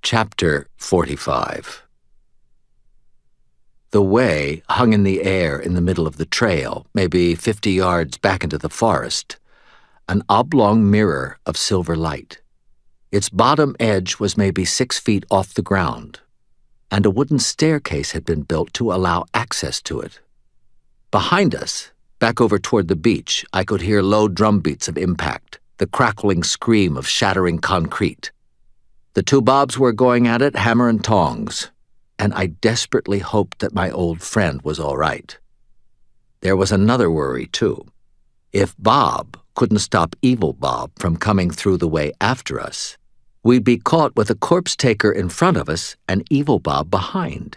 Chapter 45. The way hung in the air in the middle of the trail, maybe 50 yards back into the forest, an oblong mirror of silver light. Its bottom edge was maybe 6 feet off the ground, and a wooden staircase had been built to allow access to it. Behind us, back over toward the beach, I could hear low drum beats of impact, the crackling scream of shattering concrete. The two Bobs were going at it hammer and tongs, and I desperately hoped that my old friend was all right. There was another worry, too. If Bob couldn't stop Evil Bob from coming through the way after us, we'd be caught with a corpse taker in front of us and Evil Bob behind.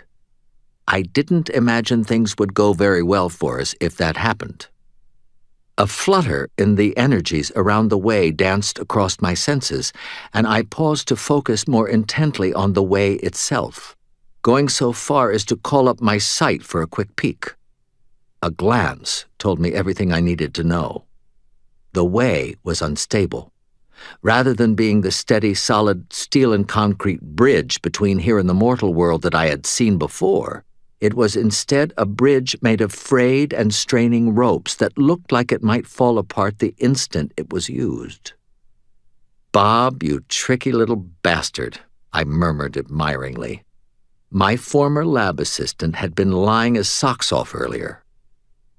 I didn't imagine things would go very well for us if that happened. A flutter in the energies around the way danced across my senses, and I paused to focus more intently on the way itself, going so far as to call up my sight for a quick peek. A glance told me everything I needed to know. The way was unstable. Rather than being the steady, solid steel and concrete bridge between here and the mortal world that I had seen before, it was instead a bridge made of frayed and straining ropes that looked like it might fall apart the instant it was used. "Bob, you tricky little bastard," I murmured admiringly. My former lab assistant had been lying his socks off earlier.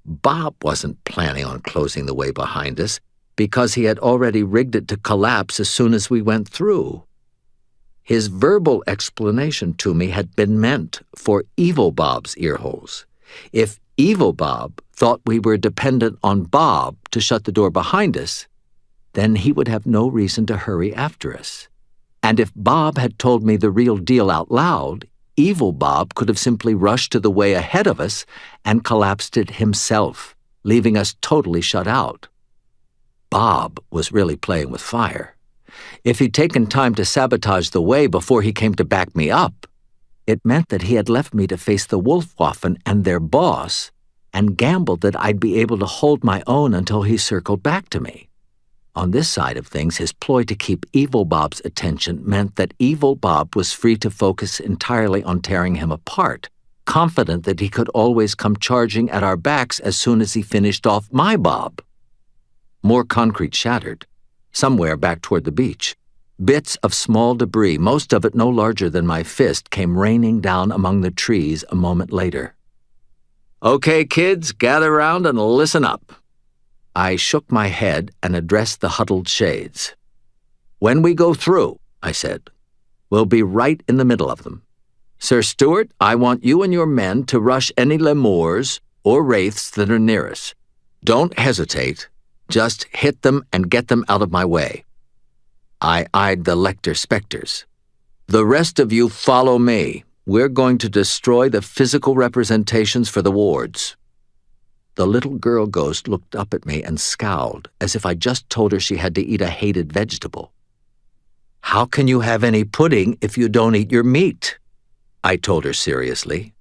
Bob wasn't planning on closing the way behind us because he had already rigged it to collapse as soon as we went through. His verbal explanation to me had been meant for Evil Bob's earholes. If Evil Bob thought we were dependent on Bob to shut the door behind us, then he would have no reason to hurry after us. And if Bob had told me the real deal out loud, Evil Bob could have simply rushed to the way ahead of us and collapsed it himself, leaving us totally shut out. Bob was really playing with fire. If he'd taken time to sabotage the way before he came to back me up, it meant that he had left me to face the Wolfwaffen and their boss and gambled that I'd be able to hold my own until he circled back to me. On this side of things, his ploy to keep Evil Bob's attention meant that Evil Bob was free to focus entirely on tearing him apart, confident that he could always come charging at our backs as soon as he finished off my Bob. More concrete shattered, somewhere back toward the beach. Bits of small debris, most of it no larger than my fist, came raining down among the trees a moment later. "Okay, kids, gather round and listen up." I shook my head and addressed the huddled shades. "When we go through," I said, "we'll be right in the middle of them. Sir Stuart, I want you and your men to rush any lemurs or wraiths that are near us. Don't hesitate. Just hit them and get them out of my way." I eyed the Lecter specters. "The rest of you follow me. We're going to destroy the physical representations for the wards." The little girl ghost looked up at me and scowled, as if I just told her she had to eat a hated vegetable. "How can you have any pudding if you don't eat your meat?" I told her seriously.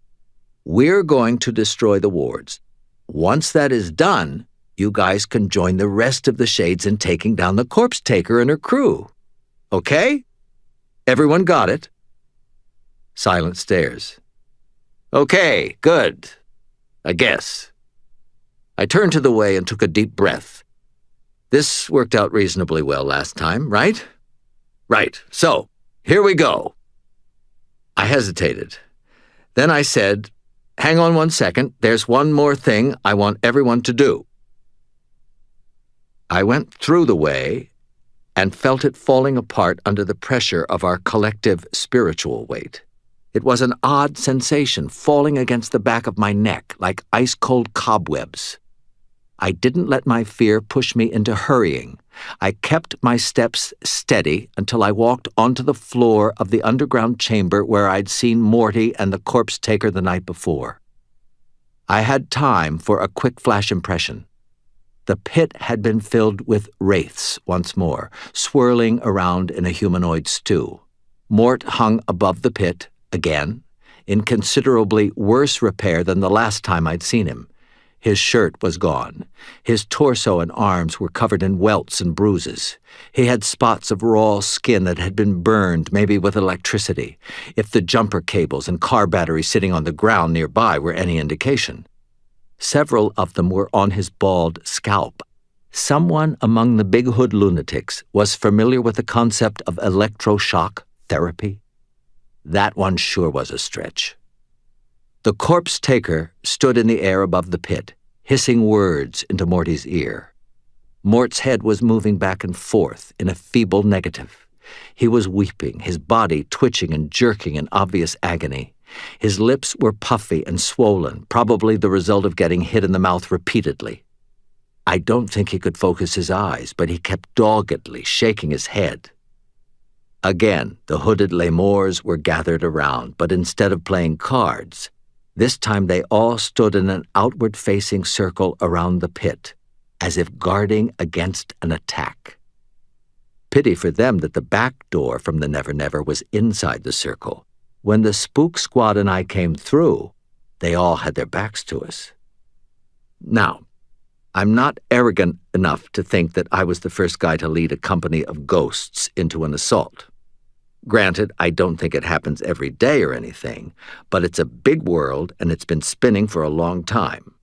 "We're going to destroy the wards. Once that is done, you guys can join the rest of the shades in taking down the corpse taker and her crew. Okay? Everyone got it?" Silent stares. "Okay, good. I guess." I turned to the way and took a deep breath. This worked out reasonably well last time, right? Right, so, here we go. I hesitated. Then I said, "Hang on 1 second, there's one more thing I want everyone to do." I went through the way and felt it falling apart under the pressure of our collective spiritual weight. It was an odd sensation falling against the back of my neck like ice-cold cobwebs. I didn't let my fear push me into hurrying. I kept my steps steady until I walked onto the floor of the underground chamber where I'd seen Morty and the corpse taker the night before. I had time for a quick flash impression. The pit had been filled with wraiths once more, swirling around in a humanoid stew. Mort hung above the pit, again, in considerably worse repair than the last time I'd seen him. His shirt was gone. His torso and arms were covered in welts and bruises. He had spots of raw skin that had been burned, maybe with electricity, if the jumper cables and car batteries sitting on the ground nearby were any indication. Several of them were on his bald scalp. Someone among the Big Hood lunatics was familiar with the concept of electroshock therapy. That one sure was a stretch. The corpse taker stood in the air above the pit, hissing words into Morty's ear. Mort's head was moving back and forth in a feeble negative. He was weeping, his body twitching and jerking in obvious agony. His lips were puffy and swollen, probably the result of getting hit in the mouth repeatedly. I don't think he could focus his eyes, but he kept doggedly shaking his head. Again, the hooded lemurs were gathered around, but instead of playing cards, this time they all stood in an outward-facing circle around the pit, as if guarding against an attack. Pity for them that the back door from the Never Never was inside the circle. When the spook squad and I came through, they all had their backs to us. Now, I'm not arrogant enough to think that I was the first guy to lead a company of ghosts into an assault. Granted, I don't think it happens every day or anything, but it's a big world and it's been spinning for a long time.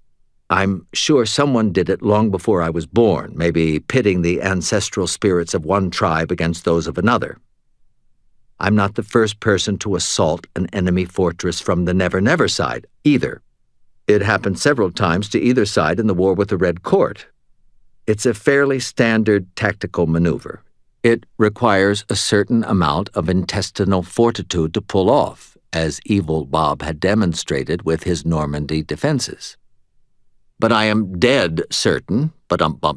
I'm sure someone did it long before I was born, maybe pitting the ancestral spirits of one tribe against those of another. I'm not the first person to assault an enemy fortress from the Never Never side, either. It happened several times to either side in the war with the Red Court. It's a fairly standard tactical maneuver. It requires a certain amount of intestinal fortitude to pull off, as Evil Bob had demonstrated with his Normandy defenses. But I am dead certain,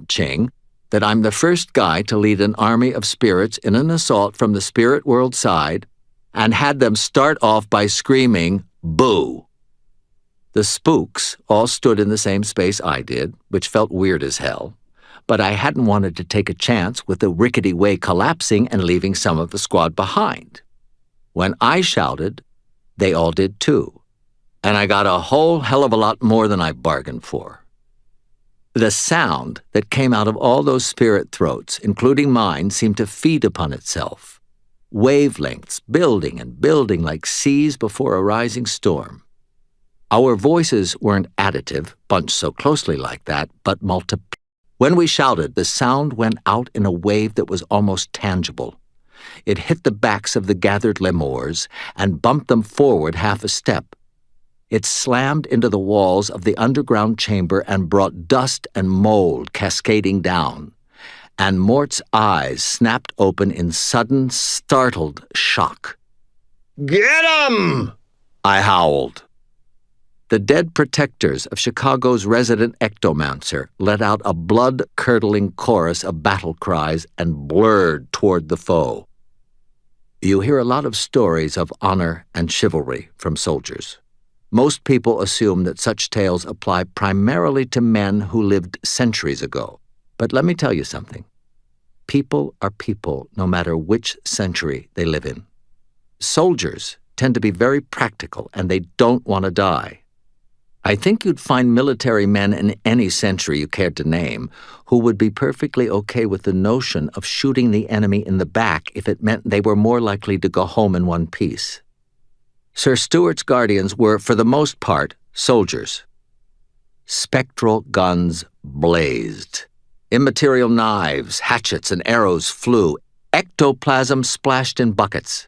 ching, that I'm the first guy to lead an army of spirits in an assault from the spirit world side and had them start off by screaming, "Boo!" The spooks all stood in the same space I did, which felt weird as hell, but I hadn't wanted to take a chance with the rickety way collapsing and leaving some of the squad behind. When I shouted, they all did too, and I got a whole hell of a lot more than I bargained for. The sound that came out of all those spirit throats, including mine, seemed to feed upon itself. Wavelengths building and building like seas before a rising storm. Our voices weren't additive, bunched so closely like that, but When we shouted, the sound went out in a wave that was almost tangible. It hit the backs of the gathered lemurs and bumped them forward half a step. It slammed into the walls of the underground chamber and brought dust and mold cascading down, and Mort's eyes snapped open in sudden, startled shock. "Get 'em!" I howled. The dead protectors of Chicago's resident ectomancer let out a blood-curdling chorus of battle cries and blurred toward the foe. You hear a lot of stories of honor and chivalry from soldiers. Most people assume that such tales apply primarily to men who lived centuries ago. But let me tell you something. People are people no matter which century they live in. Soldiers tend to be very practical and they don't want to die. I think you'd find military men in any century you cared to name who would be perfectly okay with the notion of shooting the enemy in the back if it meant they were more likely to go home in one piece. Sir Stuart's guardians were, for the most part, soldiers. Spectral guns blazed. Immaterial knives, hatchets, and arrows flew. Ectoplasm splashed in buckets.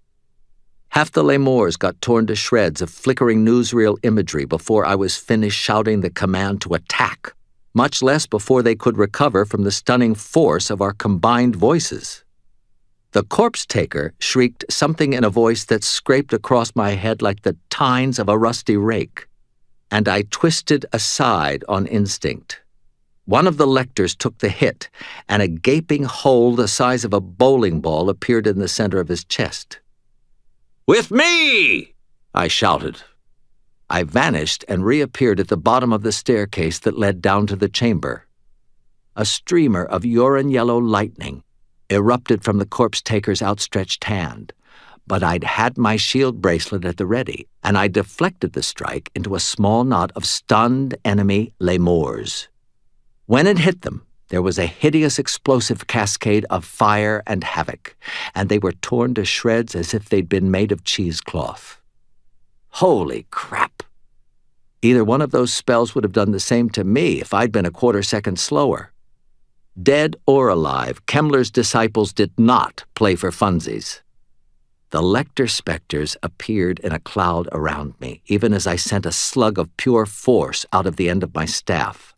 Half the lemurs got torn to shreds of flickering newsreel imagery before I was finished shouting the command to attack, much less before they could recover from the stunning force of our combined voices. The corpse taker shrieked something in a voice that scraped across my head like the tines of a rusty rake, and I twisted aside on instinct. One of the lectors took the hit, and a gaping hole the size of a bowling ball appeared in the center of his chest. "With me!" I shouted. I vanished and reappeared at the bottom of the staircase that led down to the chamber. A streamer of urine-yellow lightning erupted from the corpse taker's outstretched hand, but I'd had my shield bracelet at the ready, and I deflected the strike into a small knot of stunned enemy lemurs. When it hit them, there was a hideous explosive cascade of fire and havoc, and they were torn to shreds as if they'd been made of cheesecloth. Holy crap! Either one of those spells would have done the same to me if I'd been a quarter second slower. Dead or alive, Kemmler's disciples did not play for funsies. The Lecter specters appeared in a cloud around me, even as I sent a slug of pure force out of the end of my staff,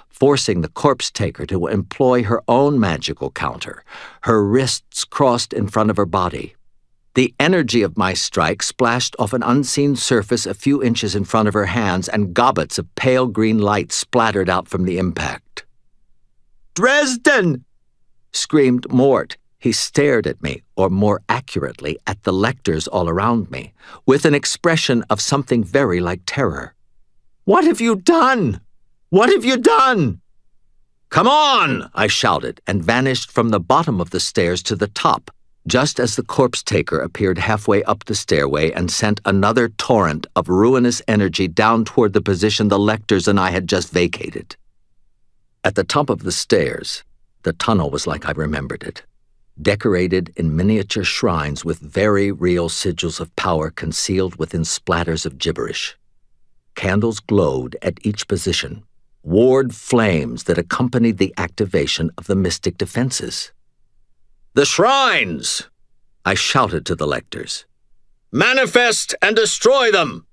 forcing the corpse taker to employ her own magical counter, her wrists crossed in front of her body. The energy of my strike splashed off an unseen surface a few inches in front of her hands, and gobbets of pale green light splattered out from the impact. "Dresden!" screamed Mort. He stared at me, or more accurately, at the Lecters all around me, with an expression of something very like terror. "What have you done? What have you done?" "Come on!" I shouted, and vanished from the bottom of the stairs to the top, just as the corpse taker appeared halfway up the stairway and sent another torrent of ruinous energy down toward the position the Lecters and I had just vacated. At the top of the stairs, the tunnel was like I remembered it, decorated in miniature shrines with very real sigils of power concealed within splatters of gibberish. Candles glowed at each position, ward flames that accompanied the activation of the mystic defenses. "The shrines!" I shouted to the Lecters. "Manifest and destroy them!"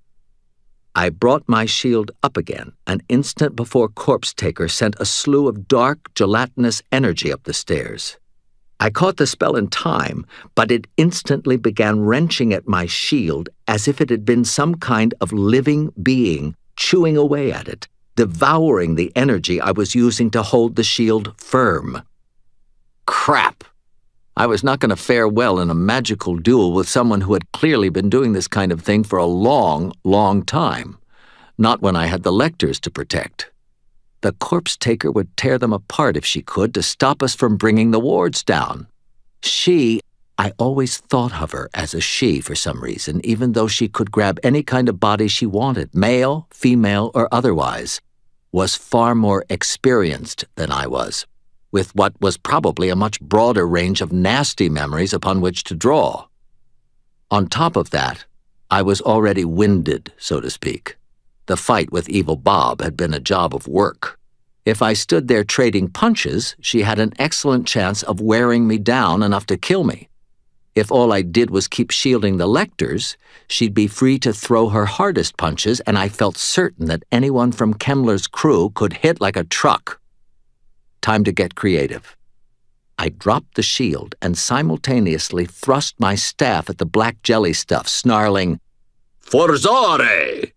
I brought my shield up again, an instant before Corpse Taker sent a slew of dark, gelatinous energy up the stairs. I caught the spell in time, but it instantly began wrenching at my shield as if it had been some kind of living being chewing away at it, devouring the energy I was using to hold the shield firm. Crap! I was not going to fare well in a magical duel with someone who had clearly been doing this kind of thing for a long, long time. Not when I had the Lecters to protect. The Corpse Taker would tear them apart if she could to stop us from bringing the wards down. I always thought of her as a she for some reason, even though she could grab any kind of body she wanted, male, female, or otherwise, was far more experienced than I was, with what was probably a much broader range of nasty memories upon which to draw. On top of that, I was already winded, so to speak. The fight with Evil Bob had been a job of work. If I stood there trading punches, she had an excellent chance of wearing me down enough to kill me. If all I did was keep shielding the Lecters, she'd be free to throw her hardest punches, and I felt certain that anyone from Kemmler's crew could hit like a truck. Time to get creative. I dropped the shield and simultaneously thrust my staff at the black jelly stuff, snarling, "Forzore!"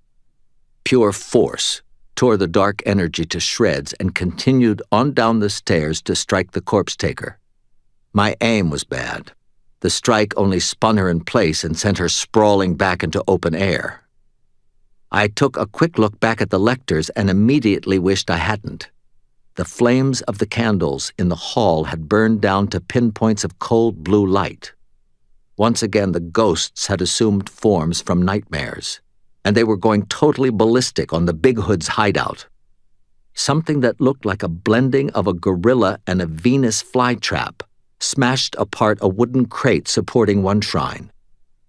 Pure force tore the dark energy to shreds and continued on down the stairs to strike the Corpse Taker. My aim was bad. The strike only spun her in place and sent her sprawling back into open air. I took a quick look back at the Lecters and immediately wished I hadn't. The flames of the candles in the hall had burned down to pinpoints of cold blue light. Once again, the ghosts had assumed forms from nightmares, and they were going totally ballistic on the Big Hood's hideout. Something that looked like a blending of a gorilla and a Venus flytrap smashed apart a wooden crate supporting one shrine.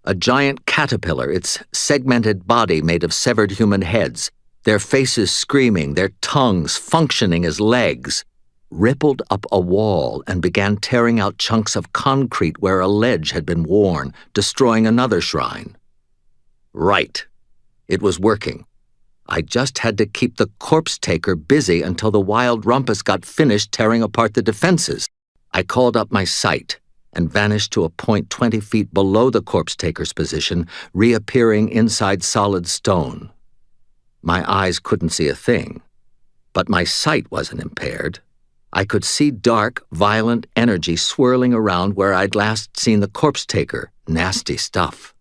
A giant caterpillar, its segmented body made of severed human heads, their faces screaming, their tongues functioning as legs, rippled up a wall and began tearing out chunks of concrete where a ledge had been worn, destroying another shrine. Right. It was working. I just had to keep the Corpse Taker busy until the wild rumpus got finished tearing apart the defenses. I called up my sight and vanished to a point 20 feet below the Corpse Taker's position, reappearing inside solid stone. My eyes couldn't see a thing, but my sight wasn't impaired. I could see dark, violent energy swirling around where I'd last seen the Corpse Taker. Nasty stuff.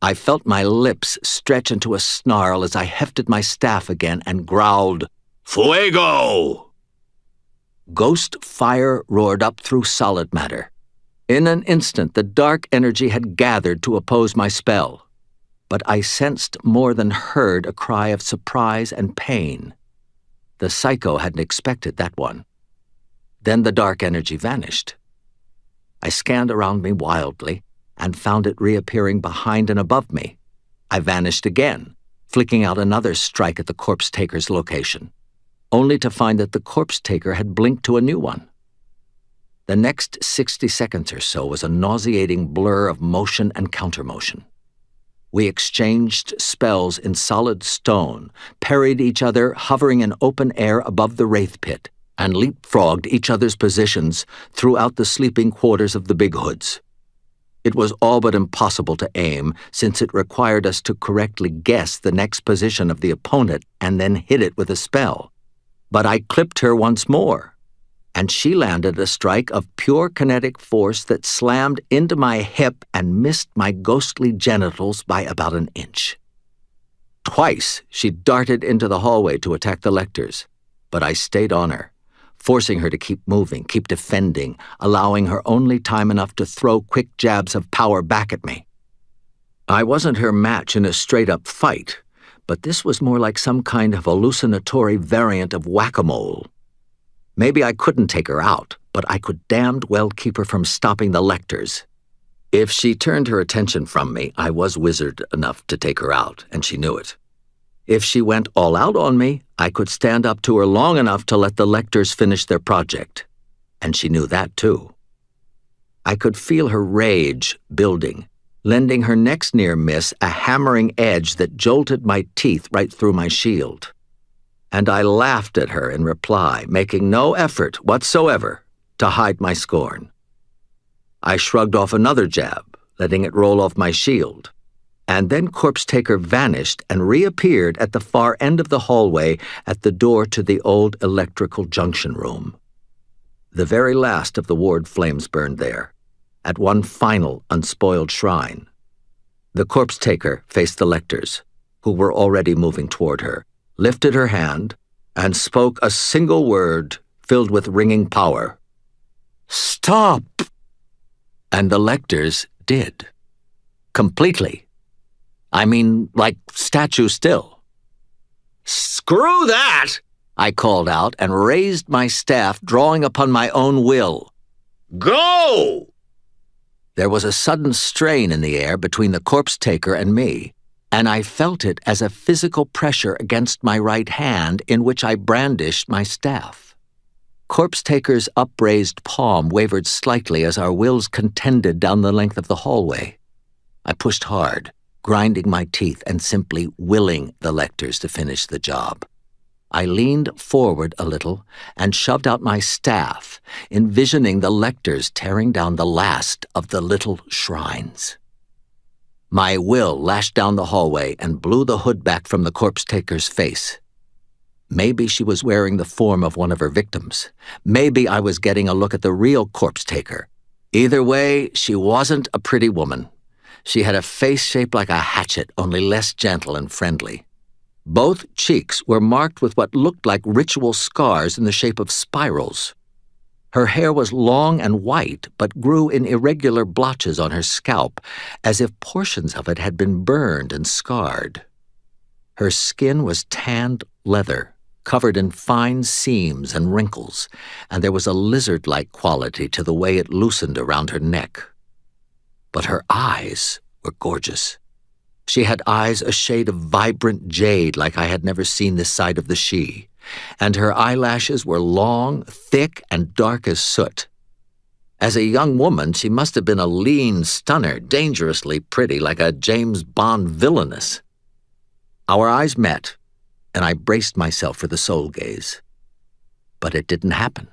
I felt my lips stretch into a snarl as I hefted my staff again and growled, "Fuego!" Ghost fire roared up through solid matter. In an instant, the dark energy had gathered to oppose my spell, but I sensed more than heard a cry of surprise and pain. The psycho hadn't expected that one. Then the dark energy vanished. I scanned around me wildly and found it reappearing behind and above me. I vanished again, flicking out another strike at the corpse-taker's location, only to find that the corpse-taker had blinked to a new one. The next 60 seconds or so was a nauseating blur of motion and countermotion. We exchanged spells in solid stone, parried each other hovering in open air above the wraith pit, and leapfrogged each other's positions throughout the sleeping quarters of the Big Hoods. It was all but impossible to aim, since it required us to correctly guess the next position of the opponent and then hit it with a spell. But I clipped her once more, and she landed a strike of pure kinetic force that slammed into my hip and missed my ghostly genitals by about an inch. Twice she darted into the hallway to attack the lectors, but I stayed on her, forcing her to keep moving, keep defending, allowing her only time enough to throw quick jabs of power back at me. I wasn't her match in a straight-up fight, but this was more like some kind of hallucinatory variant of whack-a-mole. Maybe I couldn't take her out, but I could damned well keep her from stopping the lectors. If she turned her attention from me, I was wizard enough to take her out, and she knew it. If she went all out on me, I could stand up to her long enough to let the lectors finish their project, and she knew that too. I could feel her rage building, lending her next near miss a hammering edge that jolted my teeth right through my shield. And I laughed at her in reply, making no effort whatsoever to hide my scorn. I shrugged off another jab, letting it roll off my shield, and then Corpse-Taker vanished and reappeared at the far end of the hallway at the door to the old electrical junction room. The very last of the ward flames burned there, at one final unspoiled shrine. The Corpse-Taker faced the lectors, who were already moving toward her, lifted her hand, and spoke a single word filled with ringing power. "Stop!" And the lectors did. Completely. I mean, like statue still. "Screw that!" I called out and raised my staff, drawing upon my own will. "Go!" There was a sudden strain in the air between the Corpse-Taker and me, and I felt it as a physical pressure against my right hand in which I brandished my staff. Corpse-Taker's upraised palm wavered slightly as our wills contended down the length of the hallway. I pushed hard, grinding my teeth and simply willing the lectors to finish the job. I leaned forward a little and shoved out my staff, envisioning the lectors tearing down the last of the little shrines. My will lashed down the hallway and blew the hood back from the Corpse-Taker's face. Maybe she was wearing the form of one of her victims. Maybe I was getting a look at the real Corpse-Taker. Either way, she wasn't a pretty woman. She had a face shaped like a hatchet, only less gentle and friendly. Both cheeks were marked with what looked like ritual scars in the shape of spirals. Her hair was long and white, but grew in irregular blotches on her scalp, as if portions of it had been burned and scarred. Her skin was tanned leather, covered in fine seams and wrinkles, and there was a lizard-like quality to the way it loosened around her neck. But her eyes were gorgeous. She had eyes a shade of vibrant jade like I had never seen this side of the she, and her eyelashes were long, thick, and dark as soot. As a young woman, she must have been a lean stunner, dangerously pretty, like a James Bond villainess. Our eyes met, and I braced myself for the soul gaze. But it didn't happen.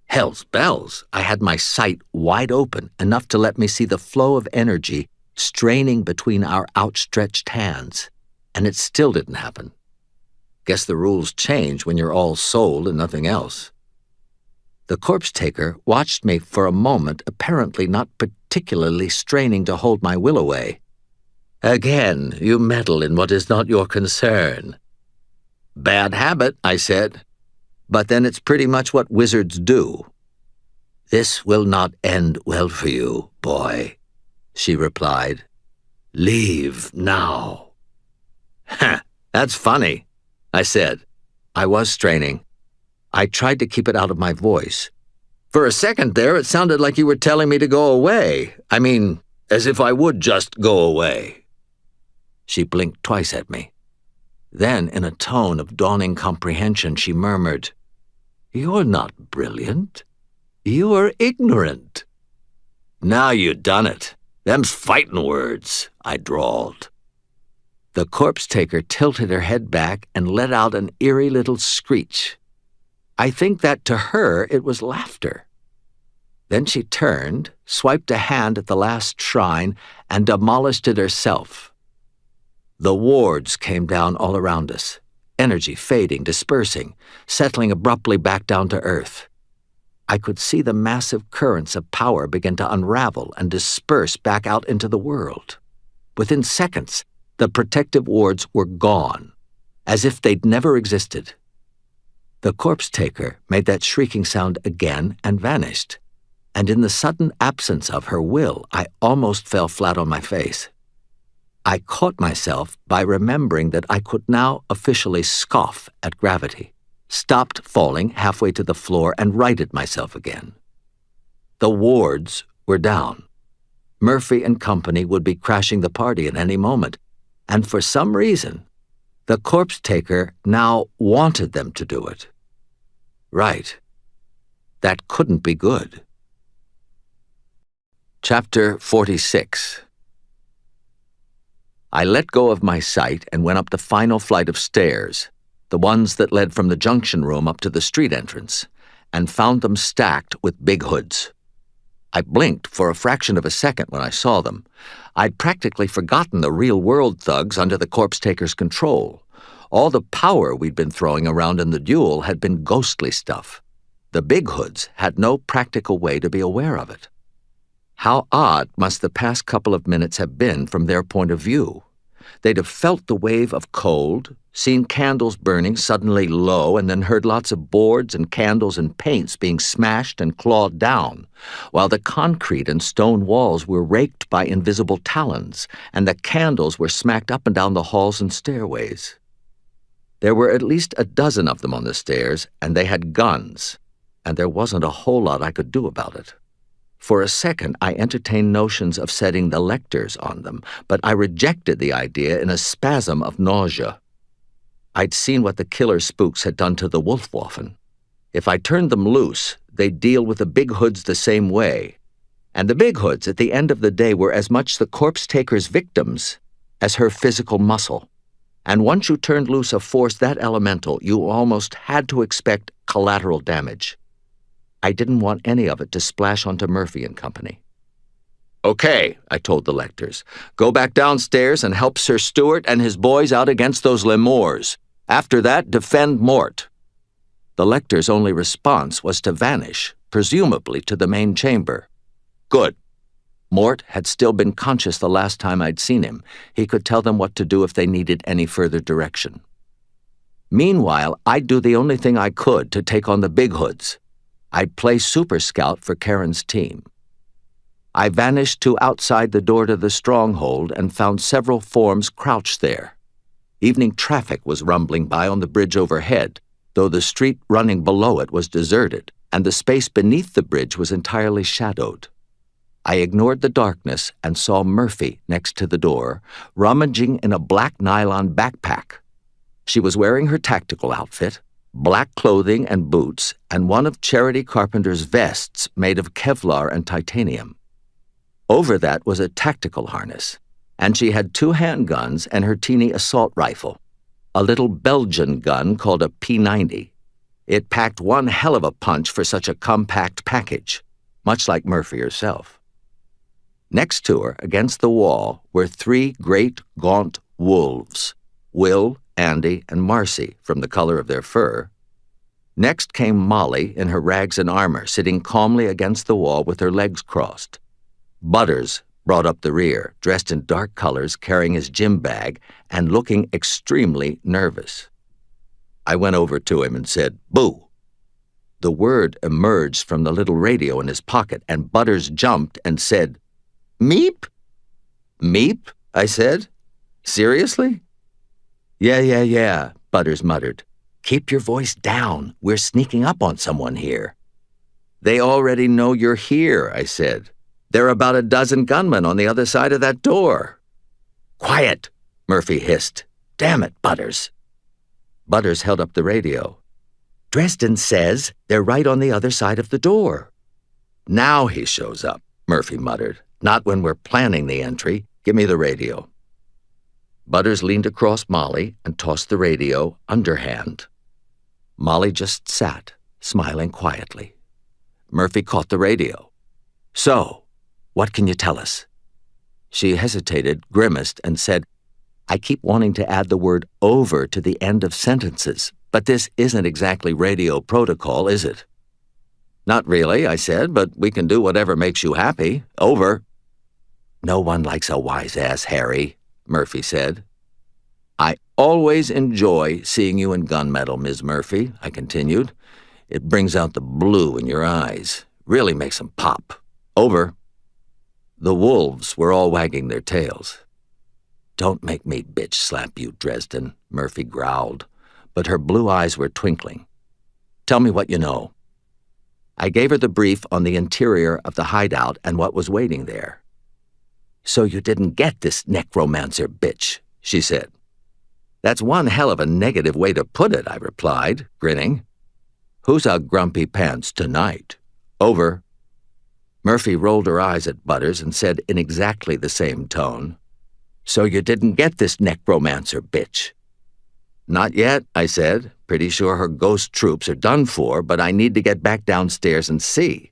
Hell's bells, I had my sight wide open, enough to let me see the flow of energy straining between our outstretched hands, and it still didn't happen. Guess the rules change when you're all soul and nothing else. The Corpse-Taker watched me for a moment, apparently not particularly straining to hold my will away. "Again, you meddle in what is not your concern." "Bad habit," I said. "But then it's pretty much what wizards do." "This will not end well for you, boy," she replied. "Leave now." "Heh, that's funny," I said. I was straining. I tried to keep it out of my voice. "For a second there, it sounded like you were telling me to go away. I mean, as if I would just go away." She blinked twice at me. Then, in a tone of dawning comprehension, she murmured, "You're not brilliant. You're ignorant." "Now you done it. Them's fightin' words," I drawled. The corpse-taker tilted her head back and let out an eerie little screech. I think that to her it was laughter. Then she turned, swiped a hand at the last shrine, and demolished it herself. The wards came down all around us, energy fading, dispersing, settling abruptly back down to earth. I could see the massive currents of power begin to unravel and disperse back out into the world. Within seconds, the protective wards were gone, as if they'd never existed. The corpse-taker made that shrieking sound again and vanished, and in the sudden absence of her will, I almost fell flat on my face. I caught myself by remembering that I could now officially scoff at gravity, stopped falling halfway to the floor, and righted myself again. The wards were down. Murphy and company would be crashing the party at any moment, and for some reason, the corpse-taker now wanted them to do it. Right. That couldn't be good. Chapter 46. I let go of my sight and went up the final flight of stairs, the ones that led from the junction room up to the street entrance, and found them stacked with big hoods. I blinked for a fraction of a second when I saw them. I'd practically forgotten the real-world thugs under the corpse-taker's control. All the power we'd been throwing around in the duel had been ghostly stuff. The big hoods had no practical way to be aware of it. How odd must the past couple of minutes have been from their point of view? They'd have felt the wave of cold, seen candles burning suddenly low, and then heard lots of boards and candles and paints being smashed and clawed down, while the concrete and stone walls were raked by invisible talons, and the candles were smacked up and down the halls and stairways. There were at least a dozen of them on the stairs, and they had guns, and there wasn't a whole lot I could do about it. For a second, I entertained notions of setting the lectors on them, but I rejected the idea in a spasm of nausea. I'd seen what the killer spooks had done to the Wolfwaffen. If I turned them loose, they'd deal with the big hoods the same way. And the big hoods, at the end of the day, were as much the corpse-taker's victims as her physical muscle. And once you turned loose a force that elemental, you almost had to expect collateral damage. I didn't want any of it to splash onto Murphy and company. "Okay," I told the lectors. "Go back downstairs and help Sir Stuart and his boys out against those Lemurs. After that, defend Mort." The lector's only response was to vanish, presumably to the main chamber. Good. Mort had still been conscious the last time I'd seen him. He could tell them what to do if they needed any further direction. Meanwhile, I'd do the only thing I could to take on the big hoods. I'd play Super Scout for Karen's team. I vanished to outside the door to the stronghold and found several forms crouched there. Evening traffic was rumbling by on the bridge overhead, though the street running below it was deserted, and the space beneath the bridge was entirely shadowed. I ignored the darkness and saw Murphy next to the door, rummaging in a black nylon backpack. She was wearing her tactical outfit, black clothing and boots, and one of Charity Carpenter's vests made of Kevlar and titanium. Over that was a tactical harness, and she had 2 handguns and her teeny assault rifle, a little Belgian gun called a P90. It packed one hell of a punch for such a compact package, much like Murphy herself. Next to her, against the wall, were 3 great, gaunt wolves, Will, Andy, and Marcy, from the color of their fur. Next came Molly in her rags and armor, sitting calmly against the wall with her legs crossed. Butters brought up the rear, dressed in dark colors, carrying his gym bag, and looking extremely nervous. I went over to him and said, "Boo." The word emerged from the little radio in his pocket, and Butters jumped and said, "Meep?" "Meep?" I said. "Seriously?" Yeah, Butters muttered. "Keep your voice down. We're sneaking up on someone here." "They already know you're here," I said. "There are about a dozen gunmen on the other side of that door." "Quiet," Murphy hissed. "Damn it, Butters." Butters held up the radio. "Dresden says they're right on the other side of the door." "Now he shows up," Murphy muttered. "Not when we're planning the entry. Give me the radio." Butters leaned across Molly and tossed the radio underhand. Molly just sat, smiling quietly. Murphy caught the radio. "So, what can you tell us?" She hesitated, grimaced, and said, "I keep wanting to add the word over to the end of sentences, but this isn't exactly radio protocol, is it?" "Not really," I said, "but we can do whatever makes you happy. Over." "No one likes a wise ass, Harry," Murphy said. "I always enjoy seeing you in gunmetal, Ms. Murphy," I continued. "It brings out the blue in your eyes. Really makes them pop. Over." The wolves were all wagging their tails. "Don't make me bitch slap you, Dresden," Murphy growled, but her blue eyes were twinkling. "Tell me what you know." I gave her the brief on the interior of the hideout and what was waiting there. "So you didn't get this necromancer bitch," she said. "That's one hell of a negative way to put it," I replied, grinning. "Who's a grumpy pants tonight?" Over. Murphy rolled her eyes at Butters and said in exactly the same tone, "So you didn't get this necromancer bitch?" "Not yet," I said. "Pretty sure her ghost troops are done for, but I need to get back downstairs and see.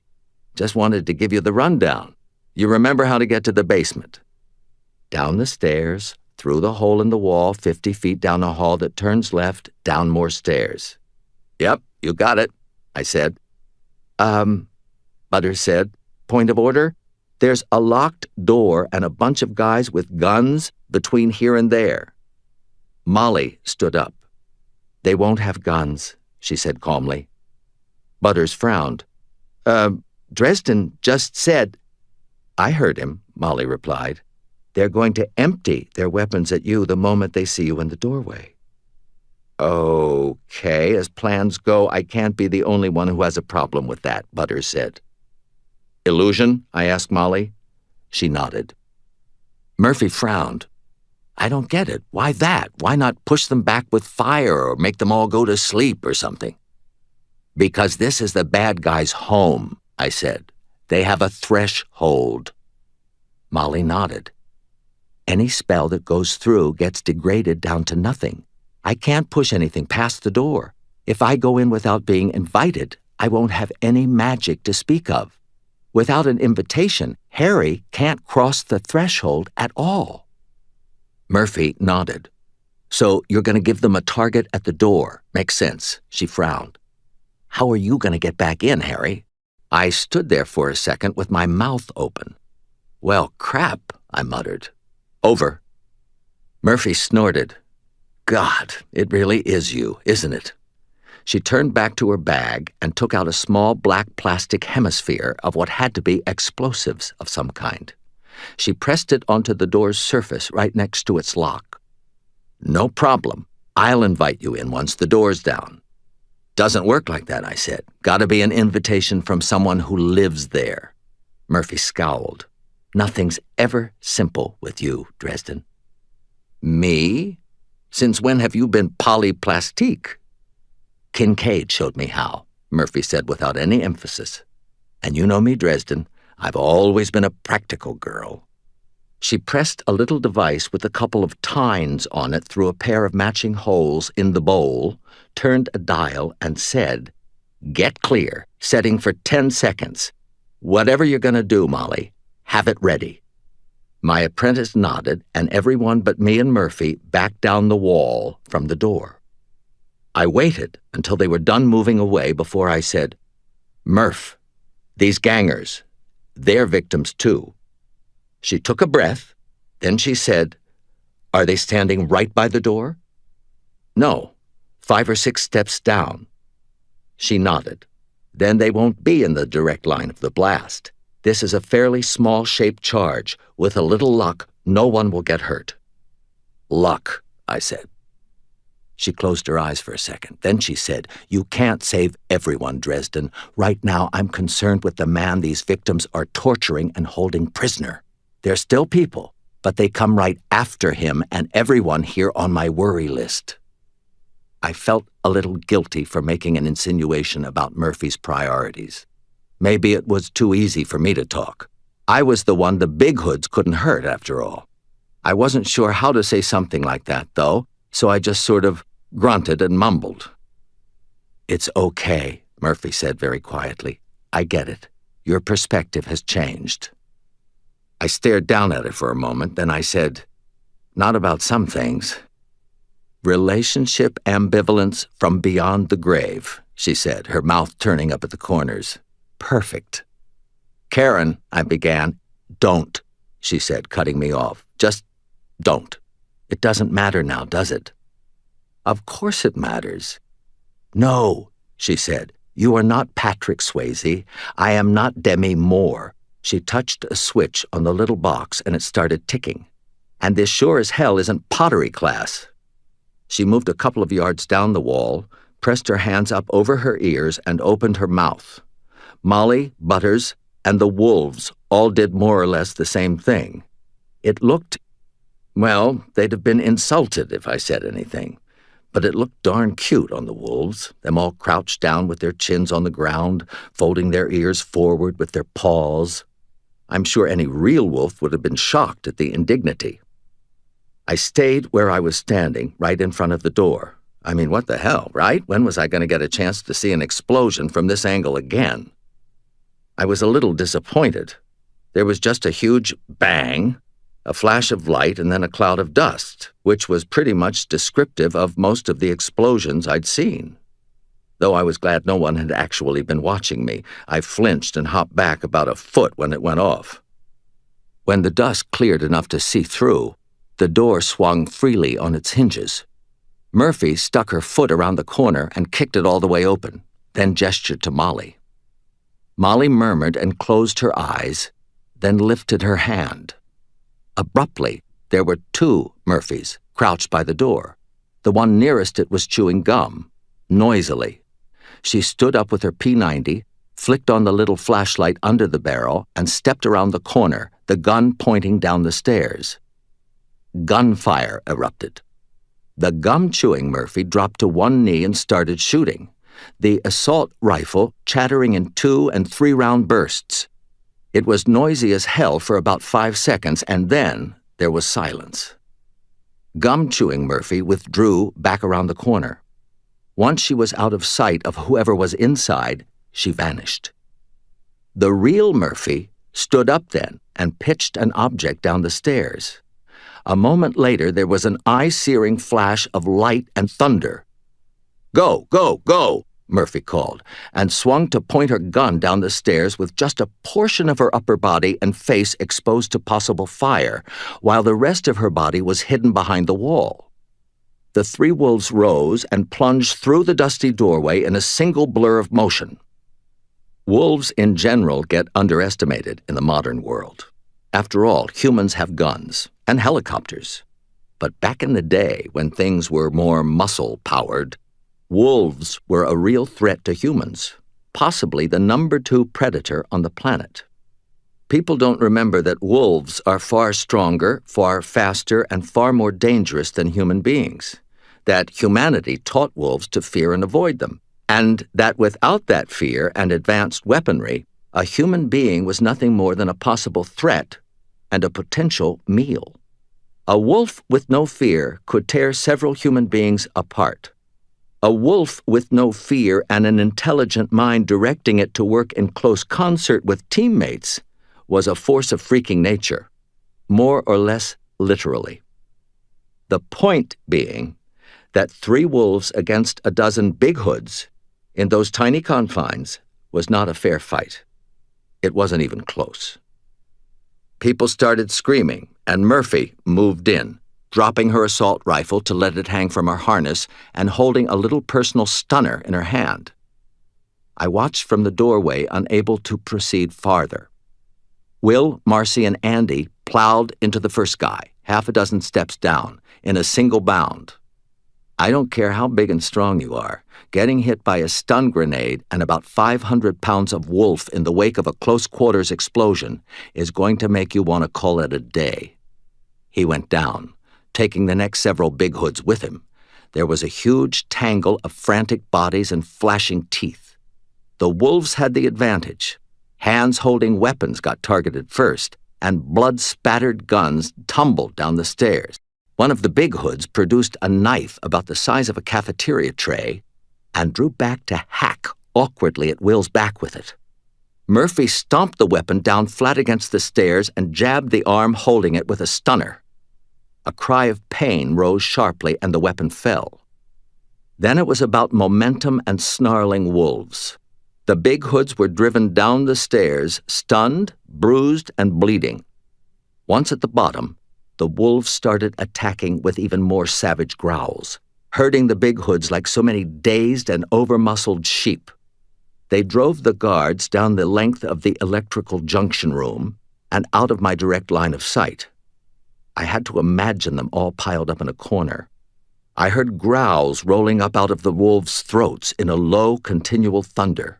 Just wanted to give you the rundown. You remember how to get to the basement?" "Down the stairs, through the hole in the wall 50 feet down a hall that turns left, down more stairs." "Yep, you got it," I said. Butters said, "Point of order? There's a locked door and a bunch of guys with guns between here and there." Molly stood up. "They won't have guns," she said calmly. Butters frowned. Dresden just said—" "I heard him," Molly replied. "They're going to empty their weapons at you the moment they see you in the doorway." "Okay, as plans go, I can't be the only one who has a problem with that," Butters said. "Illusion?" I asked Molly. She nodded. Murphy frowned. "I don't get it. Why that? Why not push them back with fire or make them all go to sleep or something?" "Because this is the bad guy's home," I said. "They have a threshold." Molly nodded. "Any spell that goes through gets degraded down to nothing. I can't push anything past the door. If I go in without being invited, I won't have any magic to speak of. Without an invitation, Harry can't cross the threshold at all." Murphy nodded. "So you're going to give them a target at the door. Makes sense." She frowned. "How are you going to get back in, Harry?" I stood there for a second with my mouth open. "Well, crap," I muttered. "Over." Murphy snorted. "God, it really is you, isn't it?" She turned back to her bag and took out a small black plastic hemisphere of what had to be explosives of some kind. She pressed it onto the door's surface right next to its lock. "No problem. I'll invite you in once the door's down." "Doesn't work like that," I said. "Gotta be an invitation from someone who lives there." Murphy scowled. "Nothing's ever simple with you, Dresden." "Me? Since when have you been polyplastique?" "Kincaid showed me how," Murphy said without any emphasis. "And you know me, Dresden. I've always been a practical girl." She pressed a little device with a couple of tines on it through a pair of matching holes in the bowl, turned a dial, and said, "Get clear, setting for 10 seconds. Whatever you're going to do, Molly, have it ready." My apprentice nodded, and everyone but me and Murphy backed down the wall from the door. I waited until they were done moving away before I said, "Murph, these gangers, they're victims too." She took a breath, then she said, "Are they standing right by the door?" "No, 5 or 6 steps down." She nodded. Then they won't be in the direct line of the blast. This is a fairly small-shaped charge. With a little luck, no one will get hurt." "Luck," I said. She closed her eyes for a second. Then she said, "You can't save everyone, Dresden. Right now, I'm concerned with the man these victims are torturing and holding prisoner. They're still people, but they come right after him and everyone here on my worry list." I felt a little guilty for making an insinuation about Murphy's priorities. Maybe it was too easy for me to talk. I was the one the big hoods couldn't hurt, after all. I wasn't sure how to say something like that, though, so I just sort of grunted and mumbled. "It's okay," Murphy said very quietly. "I get it. Your perspective has changed." I stared down at her for a moment, then I said, "Not about some things." "Relationship ambivalence from beyond the grave," she said, her mouth turning up at the corners. "Perfect." "Karen," I began. "Don't," she said, cutting me off. "Just don't. It doesn't matter now, does it?" "Of course it matters." "No," she said. "You are not Patrick Swayze. I am not Demi Moore." She touched a switch on the little box and it started ticking. "And this sure as hell isn't pottery class." She moved a couple of yards down the wall, pressed her hands up over her ears, and opened her mouth. Molly, Butters, and the wolves all did more or less the same thing. It looked, well, they'd have been insulted if I said anything. But it looked darn cute on the wolves, them all crouched down with their chins on the ground, folding their ears forward with their paws. I'm sure any real wolf would have been shocked at the indignity. I stayed where I was standing, right in front of the door. I mean, what the hell, right? When was I going to get a chance to see an explosion from this angle again? I was a little disappointed. There was just a huge bang, a flash of light, and then a cloud of dust, which was pretty much descriptive of most of the explosions I'd seen. Though I was glad no one had actually been watching me, I flinched and hopped back about a foot when it went off. When the dust cleared enough to see through, the door swung freely on its hinges. Murphy stuck her foot around the corner and kicked it all the way open, then gestured to Molly. Molly murmured and closed her eyes, then lifted her hand. Abruptly, there were two Murphys crouched by the door. The one nearest it was chewing gum, noisily. She stood up with her P90, flicked on the little flashlight under the barrel, and stepped around the corner, the gun pointing down the stairs. Gunfire erupted. The gum-chewing Murphy dropped to one knee and started shooting, the assault rifle chattering in 2- and 3-round bursts. It was noisy as hell for about 5 seconds, and then there was silence. Gum-chewing Murphy withdrew back around the corner. Once she was out of sight of whoever was inside, she vanished. The real Murphy stood up then and pitched an object down the stairs. A moment later, there was an eye-searing flash of light and thunder. "Go, go, go!" Murphy called, and swung to point her gun down the stairs with just a portion of her upper body and face exposed to possible fire, while the rest of her body was hidden behind the wall. The three wolves rose and plunged through the dusty doorway in a single blur of motion. Wolves in general get underestimated in the modern world. After all, humans have guns and helicopters. But back in the day, when things were more muscle-powered, wolves were a real threat to humans, possibly the number 2 predator on the planet. People don't remember that wolves are far stronger, far faster, and far more dangerous than human beings, that humanity taught wolves to fear and avoid them, and that without that fear and advanced weaponry, a human being was nothing more than a possible threat and a potential meal. A wolf with no fear could tear several human beings apart. A wolf with no fear and an intelligent mind directing it to work in close concert with teammates was a force of freaking nature, more or less literally. The point being that 3 wolves against a dozen big hoods in those tiny confines was not a fair fight. It wasn't even close. People started screaming, and Murphy moved in, dropping her assault rifle to let it hang from her harness and holding a little personal stunner in her hand. I watched from the doorway, unable to proceed farther. Will, Marcy, and Andy plowed into the first guy, half a dozen steps down, in a single bound. I don't care how big and strong you are, getting hit by a stun grenade and about 500 pounds of wolf in the wake of a close-quarters explosion is going to make you want to call it a day. He went down, taking the next several big hoods with him. There was a huge tangle of frantic bodies and flashing teeth. The wolves had the advantage. Hands holding weapons got targeted first, and blood-spattered guns tumbled down the stairs. One of the big hoods produced a knife about the size of a cafeteria tray and drew back to hack awkwardly at Will's back with it. Murphy stomped the weapon down flat against the stairs and jabbed the arm holding it with a stunner. A cry of pain rose sharply and the weapon fell. Then it was about momentum and snarling wolves. The big hoods were driven down the stairs, stunned, bruised, and bleeding. Once at the bottom, the wolves started attacking with even more savage growls, herding the big hoods like so many dazed and over-muscled sheep. They drove the guards down the length of the electrical junction room and out of my direct line of sight. I had to imagine them all piled up in a corner. I heard growls rolling up out of the wolves' throats in a low, continual thunder.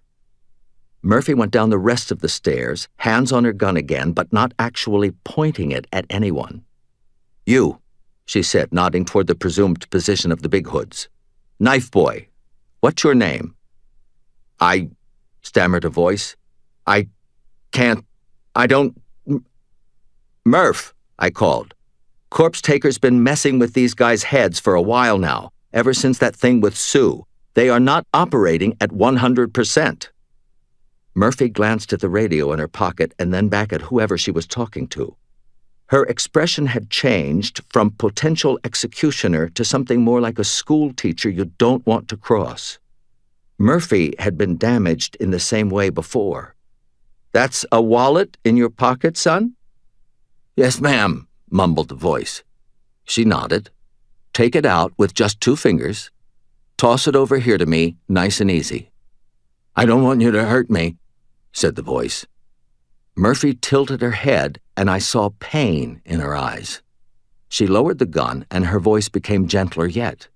Murphy went down the rest of the stairs, hands on her gun again, but not actually pointing it at anyone. "You," she said, nodding toward the presumed position of the big hoods. "Knife boy, what's your name?" "I," stammered a voice. "I don't... Murph," I called. "Corpse Taker's been messing with these guys' heads for a while now, ever since that thing with Sue. They are not operating at 100%. Murphy glanced at the radio in her pocket and then back at whoever she was talking to. Her expression had changed from potential executioner to something more like a school teacher you don't want to cross. Murphy had been damaged in the same way before. "That's a wallet in your pocket, son?" "Yes, ma'am," mumbled the voice. She nodded. "Take it out with just 2 fingers. Toss it over here to me, nice and easy." "I don't want you to hurt me," said the voice. Murphy tilted her head, and I saw pain in her eyes. She lowered the gun, and her voice became gentler yet.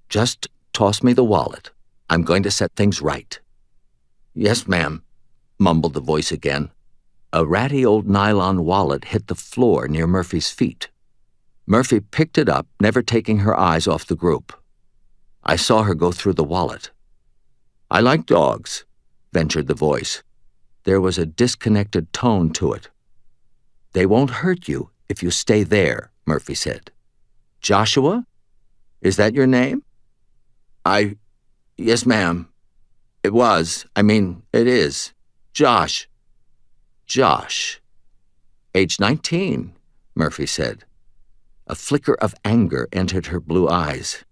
"Just toss me the wallet. I'm going to set things right." "Yes, ma'am," mumbled the voice again. A ratty old nylon wallet hit the floor near Murphy's feet. Murphy picked it up, never taking her eyes off the group. I saw her go through the wallet. "I like dogs," ventured the voice. There was a disconnected tone to it. "They won't hurt you if you stay there," Murphy said. "Joshua? Is that your name?" Yes, ma'am. It is. Josh." "Josh. Age 19, Murphy said. A flicker of anger entered her blue eyes.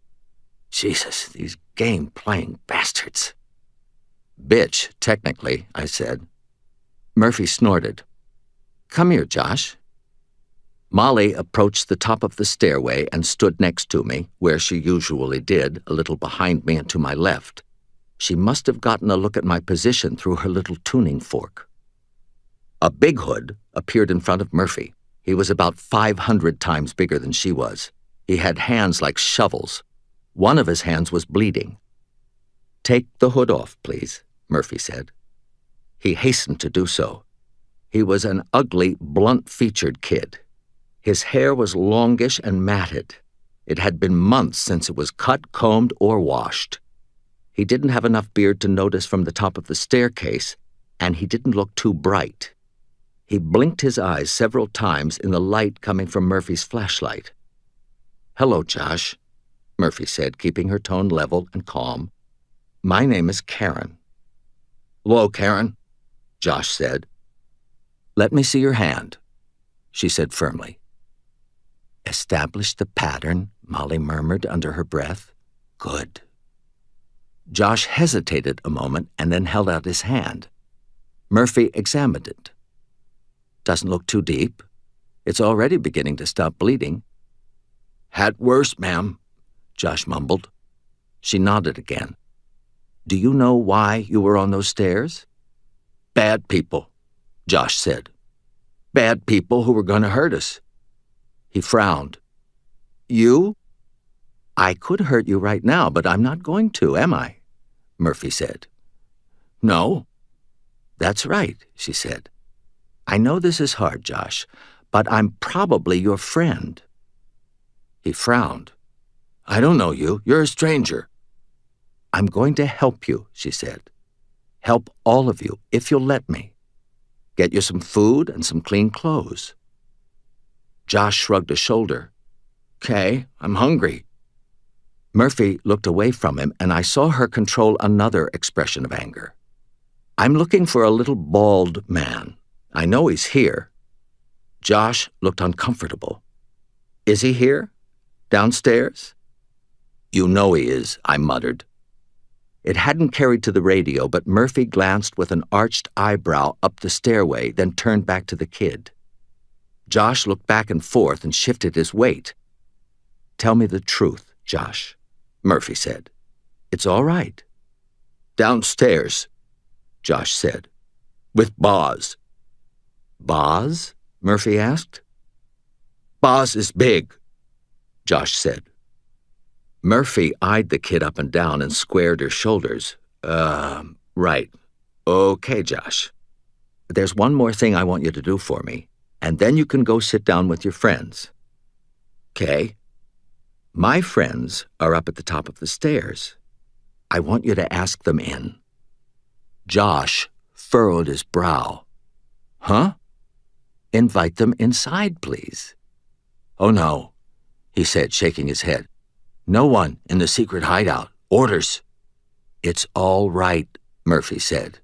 "Jesus, these game-playing bastards." "Bitch, technically," I said. Murphy snorted. "Come here, Josh." Molly approached the top of the stairway and stood next to me, where she usually did, a little behind me and to my left. She must have gotten a look at my position through her little tuning fork. A big hood appeared in front of Murphy. He was about 500 times bigger than she was. He had hands like shovels. One of his hands was bleeding. "Take the hood off, please," Murphy said. He hastened to do so. He was an ugly, blunt-featured kid. His hair was longish and matted. It had been months since it was cut, combed, or washed. He didn't have enough beard to notice from the top of the staircase, and he didn't look too bright. He blinked his eyes several times in the light coming from Murphy's flashlight. "Hello, Josh," Murphy said, keeping her tone level and calm. "My name is Karen." "Hello, Karen," Josh said. "Let me see your hand," she said firmly. "Establish the pattern," Molly murmured under her breath. "Good." Josh hesitated a moment and then held out his hand. Murphy examined it. "Doesn't look too deep. It's already beginning to stop bleeding." "Had worse, ma'am," Josh mumbled. She nodded again. Do you know why you were on those stairs? Bad people, Josh said. Bad people who were going to hurt us. He frowned. You? I could hurt you right now, but I'm not going to, am I? Murphy said. No. That's right, she said. I know this is hard, Josh, but I'm probably your friend. He frowned. I don't know you. You're a stranger. I'm going to help you, she said. Help all of you, if you'll let me. Get you some food and some clean clothes. Josh shrugged a shoulder. Okay, I'm hungry. Murphy looked away from him, and I saw her control another expression of anger. I'm looking for a little bald man. I know he's here. Josh looked uncomfortable. Is he here? Downstairs? You know he is, I muttered. It hadn't carried to the radio, but Murphy glanced with an arched eyebrow up the stairway, then turned back to the kid. Josh looked back and forth and shifted his weight. Tell me the truth, Josh, Murphy said. It's all right. Downstairs, Josh said. With Boz. Boz? Murphy asked. Boz is big, Josh said. Murphy eyed the kid up and down and squared her shoulders. Right. Okay, Josh. There's one more thing I want you to do for me, and then you can go sit down with your friends. Okay. My friends are up at the top of the stairs. I want you to ask them in. Josh furrowed his brow. Huh? Invite them inside, please. Oh, no, he said, shaking his head. No one in the secret hideout. Orders. It's all right, Murphy said.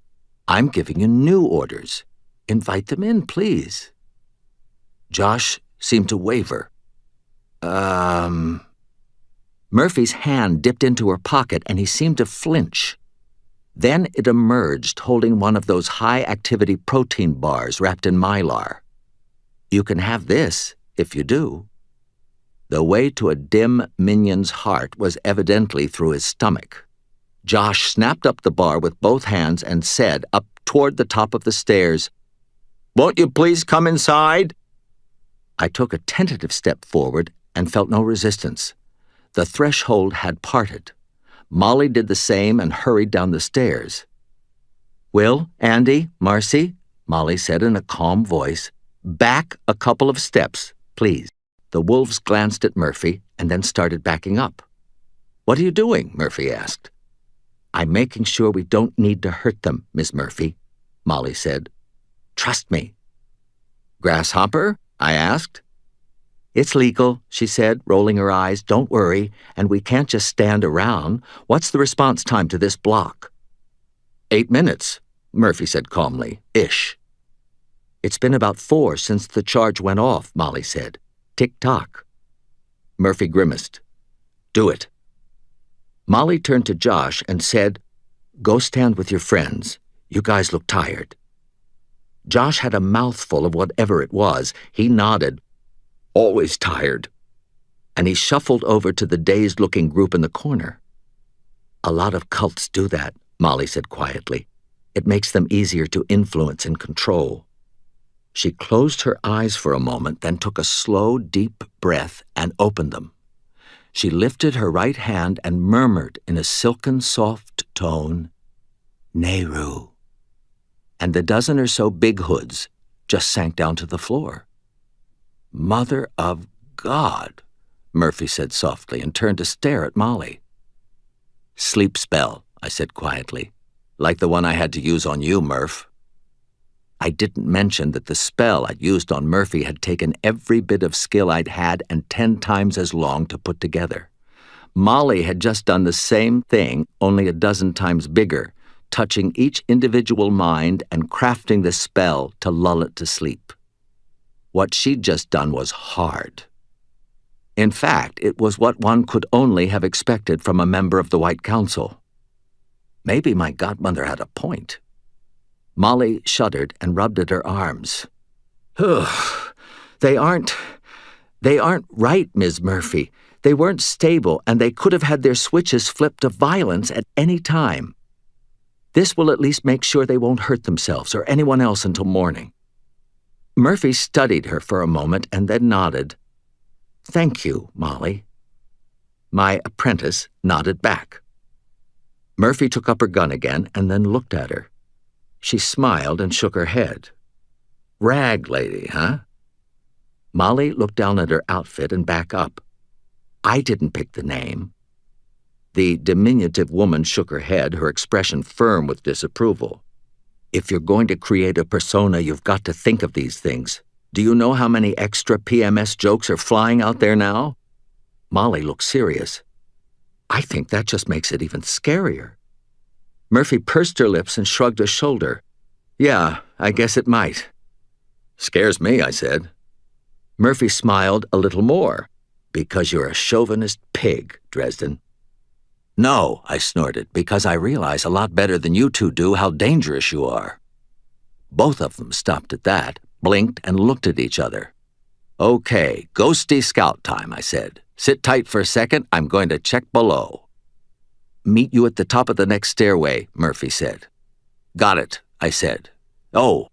I'm giving you new orders. Invite them in, please. Josh seemed to waver. Murphy's hand dipped into her pocket and he seemed to flinch. Then it emerged holding one of those high-activity protein bars wrapped in mylar. You can have this if you do. The way to a dim minion's heart was evidently through his stomach. Josh snapped up the bar with both hands and said, up toward the top of the stairs, Won't you please come inside? I took a tentative step forward and felt no resistance. The threshold had parted. Molly did the same and hurried down the stairs. Will, Andy, Marcy, Molly said in a calm voice, back a couple of steps, please. The wolves glanced at Murphy and then started backing up. What are you doing? Murphy asked. I'm making sure we don't need to hurt them, Miss Murphy, Molly said. Trust me. Grasshopper? I asked. It's legal, she said, rolling her eyes. Don't worry, and we can't just stand around. What's the response time to this block? 8 minutes, Murphy said calmly. Ish. It's been about 4 since the charge went off, Molly said. Tick-tock. Murphy grimaced. Do it. Molly turned to Josh and said, Go stand with your friends. You guys look tired. Josh had a mouthful of whatever it was. He nodded. Always tired. And he shuffled over to the dazed-looking group in the corner. A lot of cults do that, Molly said quietly. It makes them easier to influence and control. She closed her eyes for a moment, then took a slow, deep breath and opened them. She lifted her right hand and murmured in a silken, soft tone, Nehru. And the dozen or so big hoods just sank down to the floor. Mother of God, Murphy said softly and turned to stare at Molly. Sleep spell, I said quietly, like the one I had to use on you, Murph. I didn't mention that the spell I'd used on Murphy had taken every bit of skill I'd had and 10 times as long to put together. Molly had just done the same thing, only a dozen times bigger, touching each individual mind and crafting the spell to lull it to sleep. What she'd just done was hard. In fact, it was what one could only have expected from a member of the White Council. Maybe my godmother had a point. Molly shuddered and rubbed at her arms. They aren't right, Ms. Murphy. They weren't stable, and they could have had their switches flipped to violence at any time. This will at least make sure they won't hurt themselves or anyone else until morning." Murphy studied her for a moment and then nodded. "Thank you, Molly." My apprentice nodded back. Murphy took up her gun again and then looked at her. She smiled and shook her head. "Rag lady, huh?" Molly looked down at her outfit and back up. "I didn't pick the name." The diminutive woman shook her head, her expression firm with disapproval. "If you're going to create a persona, you've got to think of these things. Do you know how many extra PMS jokes are flying out there now?" Molly looked serious. "I think that just makes it even scarier." Murphy pursed her lips and shrugged a shoulder. "Yeah, I guess it might." "Scares me," I said. Murphy smiled a little more. "Because you're a chauvinist pig, Dresden." "No," I snorted, "because I realize a lot better than you two do how dangerous you are." Both of them stopped at that, blinked, and looked at each other. "Okay, ghosty scout time," I said. "Sit tight for a second, I'm going to check below." "Meet you at the top of the next stairway," Murphy said. "Got it," I said. "Oh,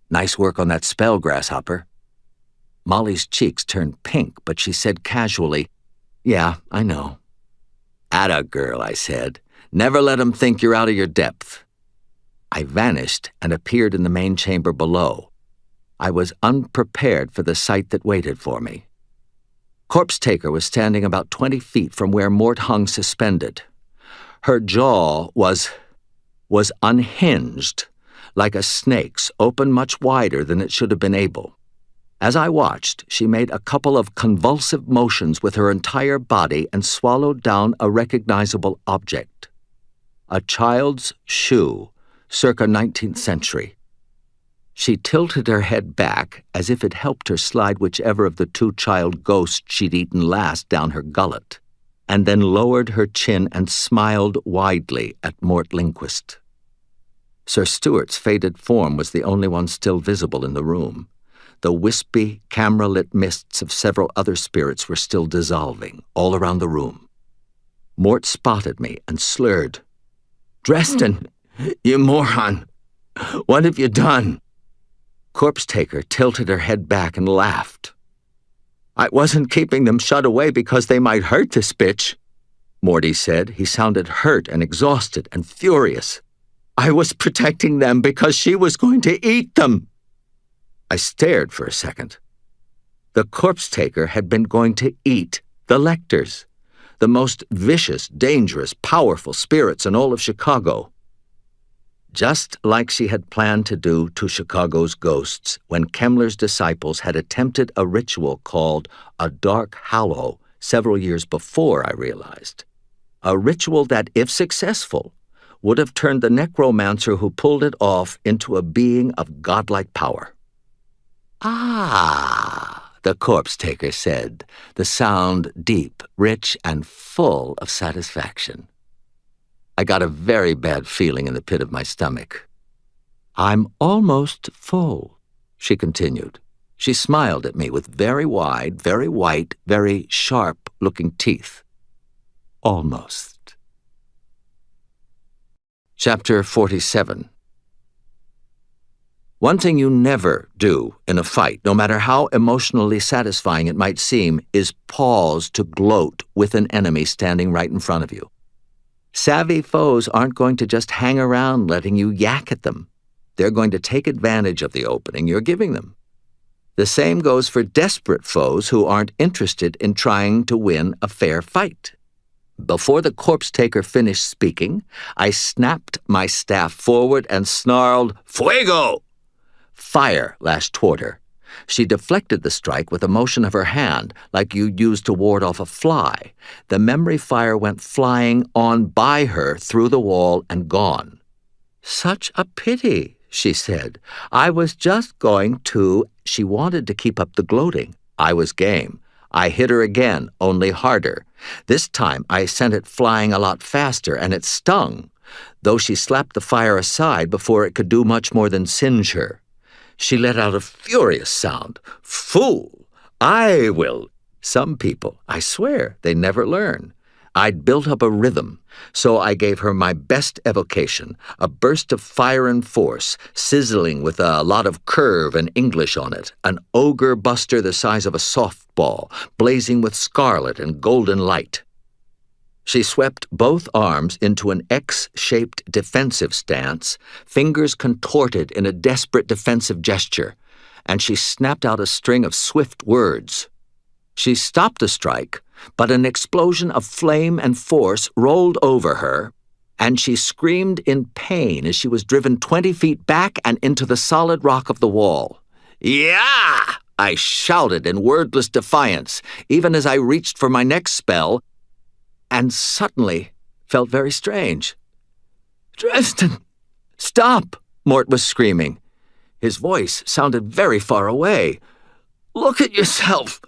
nice work on that spell, Grasshopper." Molly's cheeks turned pink, but she said casually, "Yeah, I know." "Atta girl," I said. "Never let 'em think you're out of your depth." I vanished and appeared in the main chamber below. I was unprepared for the sight that waited for me. Corpse Taker was standing about 20 feet from where Mort hung suspended. Her jaw was unhinged, like a snake's, open much wider than it should have been able. As I watched, she made a couple of convulsive motions with her entire body and swallowed down a recognizable object. A child's shoe, circa 19th century. She tilted her head back as if it helped her slide whichever of the two child ghosts she'd eaten last down her gullet, and then lowered her chin and smiled widely at Mort Lindquist. Sir Stuart's faded form was the only one still visible in the room. The wispy, camera-lit mists of several other spirits were still dissolving, all around the room. Mort spotted me and slurred, "Dresden, you moron! What have you done?" Corpse Taker tilted her head back and laughed. "I wasn't keeping them shut away because they might hurt this bitch," Morty said. He sounded hurt and exhausted and furious. "I was protecting them because she was going to eat them." I stared for a second. The Corpse Taker had been going to eat the Lectors, the most vicious, dangerous, powerful spirits in all of Chicago. Just like she had planned to do to Chicago's ghosts when Kemmler's disciples had attempted a ritual called a Dark Hallow several years before, I realized. A ritual that, if successful, would have turned the necromancer who pulled it off into a being of godlike power. "Ah," the Corpse Taker said, the sound deep, rich, and full of satisfaction. I got a very bad feeling in the pit of my stomach. "I'm almost full," she continued. She smiled at me with very wide, very white, very sharp-looking teeth. Almost. Chapter 47. One thing you never do in a fight, no matter how emotionally satisfying it might seem, is pause to gloat with an enemy standing right in front of you. Savvy foes aren't going to just hang around letting you yak at them. They're going to take advantage of the opening you're giving them. The same goes for desperate foes who aren't interested in trying to win a fair fight. Before the Corpse Taker finished speaking, I snapped my staff forward and snarled, "Fuego!" Fire lashed toward her. She deflected the strike with a motion of her hand, like you'd use to ward off a fly. The memory fire went flying on by her through the wall and gone. "Such a pity," she said. "I was just going to—" She wanted to keep up the gloating. I was game. I hit her again, only harder. This time I sent it flying a lot faster, and it stung, though she slapped the fire aside before it could do much more than singe her. She let out a furious sound. "Fool! I will—" Some people, I swear, they never learn. I'd built up a rhythm, so I gave her my best evocation, a burst of fire and force, sizzling with a lot of curve and English on it, an ogre buster the size of a softball, blazing with scarlet and golden light. She swept both arms into an X-shaped defensive stance, fingers contorted in a desperate defensive gesture, and she snapped out a string of swift words. She stopped the strike, but an explosion of flame and force rolled over her, and she screamed in pain as she was driven 20 feet back and into the solid rock of the wall. "Yeah!" I shouted in wordless defiance, even as I reached for my next spell, and suddenly felt very strange. "Dresden! Stop!" Mort was screaming. His voice sounded very far away. "Look at yourself!"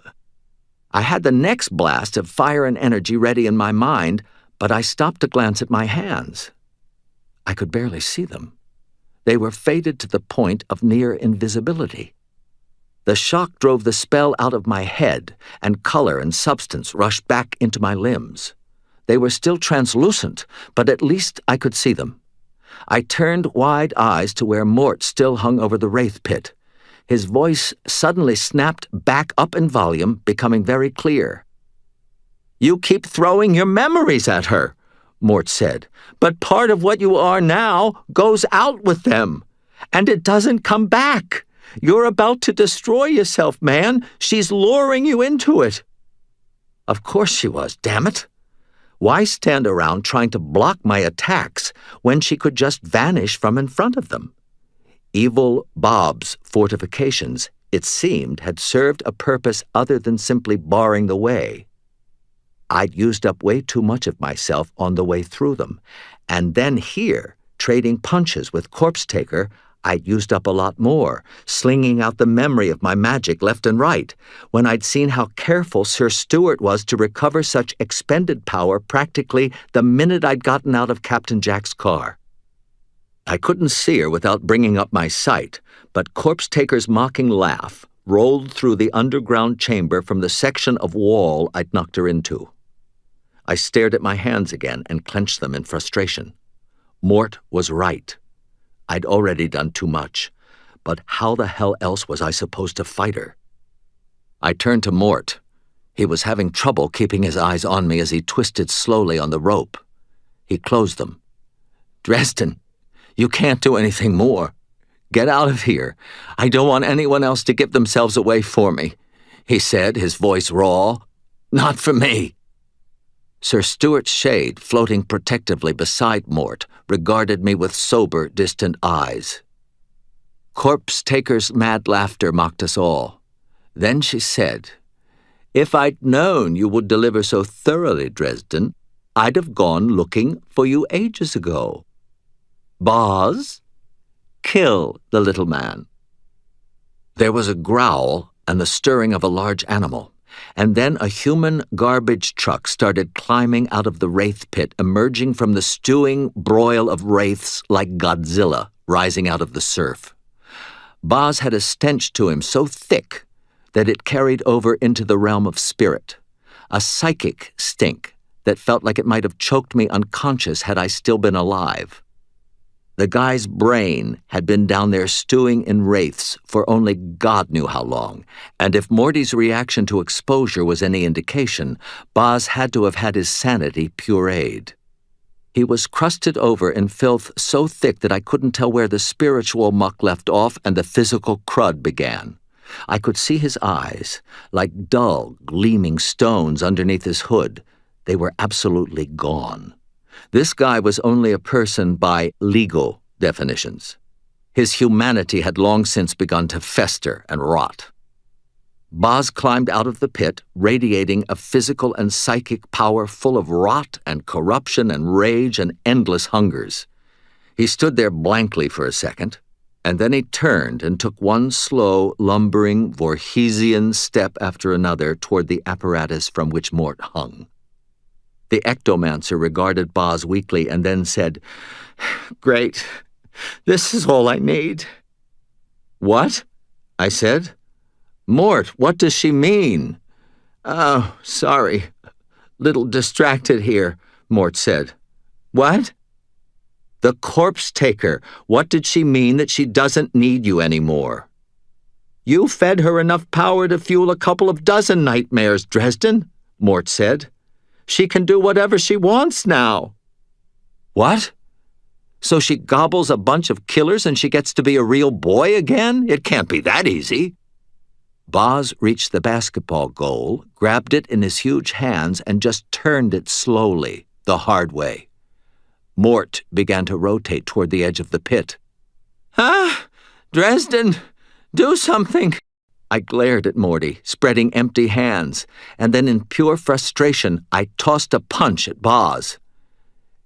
I had the next blast of fire and energy ready in my mind, but I stopped to glance at my hands. I could barely see them. They were faded to the point of near invisibility. The shock drove the spell out of my head, and color and substance rushed back into my limbs. They were still translucent, but at least I could see them. I turned wide eyes to where Mort still hung over the wraith pit. His voice suddenly snapped back up in volume, becoming very clear. "You keep throwing your memories at her," Mort said, "but part of what you are now goes out with them, and it doesn't come back. You're about to destroy yourself, man. She's luring you into it." Of course she was, damn it. Why stand around trying to block my attacks when she could just vanish from in front of them? Evil Bob's fortifications, it seemed, had served a purpose other than simply barring the way. I'd used up way too much of myself on the way through them, and then here, trading punches with Corpse Taker, I'd used up a lot more, slinging out the memory of my magic left and right, when I'd seen how careful Sir Stuart was to recover such expended power practically the minute I'd gotten out of Captain Jack's car. I couldn't see her without bringing up my sight, but Corpse Taker's mocking laugh rolled through the underground chamber from the section of wall I'd knocked her into. I stared at my hands again and clenched them in frustration. Mort was right. I'd already done too much, but how the hell else was I supposed to fight her? I turned to Mort. He was having trouble keeping his eyes on me as he twisted slowly on the rope. He closed them. "Dresden, you can't do anything more. Get out of here. I don't want anyone else to give themselves away for me," he said, his voice raw. "Not for me." Sir Stuart's shade, floating protectively beside Mort, regarded me with sober, distant eyes. Corpse Taker's mad laughter mocked us all. Then she said, "If I'd known you would deliver so thoroughly, Dresden, I'd have gone looking for you ages ago. Boz, kill the little man." There was a growl and the stirring of a large animal, and then a human garbage truck started climbing out of the wraith pit, emerging from the stewing broil of wraiths like Godzilla rising out of the surf. Boz had a stench to him so thick that it carried over into the realm of spirit, a psychic stink that felt like it might have choked me unconscious had I still been alive. The guy's brain had been down there stewing in wraiths for only God knew how long, and if Morty's reaction to exposure was any indication, Boz had to have had his sanity pureed. He was crusted over in filth so thick that I couldn't tell where the spiritual muck left off and the physical crud began. I could see his eyes, like dull, gleaming stones underneath his hood. They were absolutely gone. This guy was only a person by legal definitions. His humanity had long since begun to fester and rot. Boz climbed out of the pit, radiating a physical and psychic power full of rot and corruption and rage and endless hungers. He stood there blankly for a second, and then he turned and took one slow, lumbering, Voorheesian step after another toward the apparatus from which Mort hung. The ectomancer regarded Boz weakly and then said, "Great. This is all I need." "What?" I said. "Mort, what does she mean?" "Oh, sorry. little distracted here," Mort said. "What?" "The corpse taker. What did she mean that she doesn't need you anymore?" "You fed her enough power to fuel a couple of dozen nightmares, Dresden," Mort said. "She can do whatever she wants now." "What? So she gobbles a bunch of killers and she gets to be a real boy again? It can't be that easy." Boz reached the basketball goal, grabbed it in his huge hands, and just turned it slowly, the hard way. Mort began to rotate toward the edge of the pit. "Ah, Dresden, do something!" I glared at Morty, spreading empty hands, and then in pure frustration, I tossed a punch at Boz.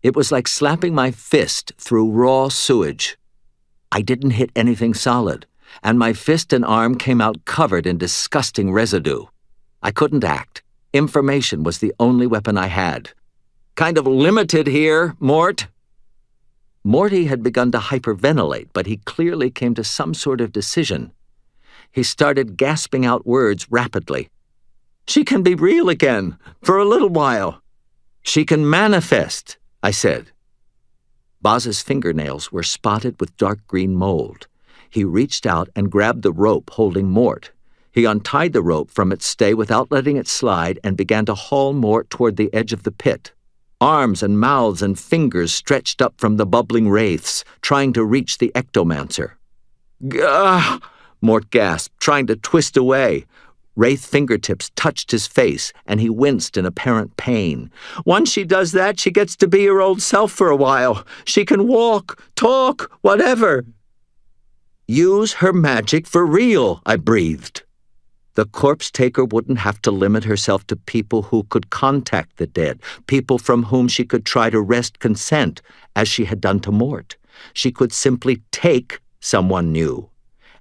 It was like slapping my fist through raw sewage. I didn't hit anything solid, and my fist and arm came out covered in disgusting residue. I couldn't act. Information was the only weapon I had. "Kind of limited here, Mort." Morty had begun to hyperventilate, but he clearly came to some sort of decision. He started gasping out words rapidly. "She can be real again, for a little while. She can manifest," I said. Boz's fingernails were spotted with dark green mold. He reached out and grabbed the rope holding Mort. He untied the rope from its stay without letting it slide and began to haul Mort toward the edge of the pit. Arms and mouths and fingers stretched up from the bubbling wraiths, trying to reach the ectomancer. "Gah!" Mort gasped, trying to twist away. Wraith fingertips touched his face, and he winced in apparent pain. "Once she does that, she gets to be her old self for a while. She can walk, talk, whatever." "Use her magic for real," I breathed. The corpse taker wouldn't have to limit herself to people who could contact the dead, people from whom she could try to wrest consent, as she had done to Mort. She could simply take someone new.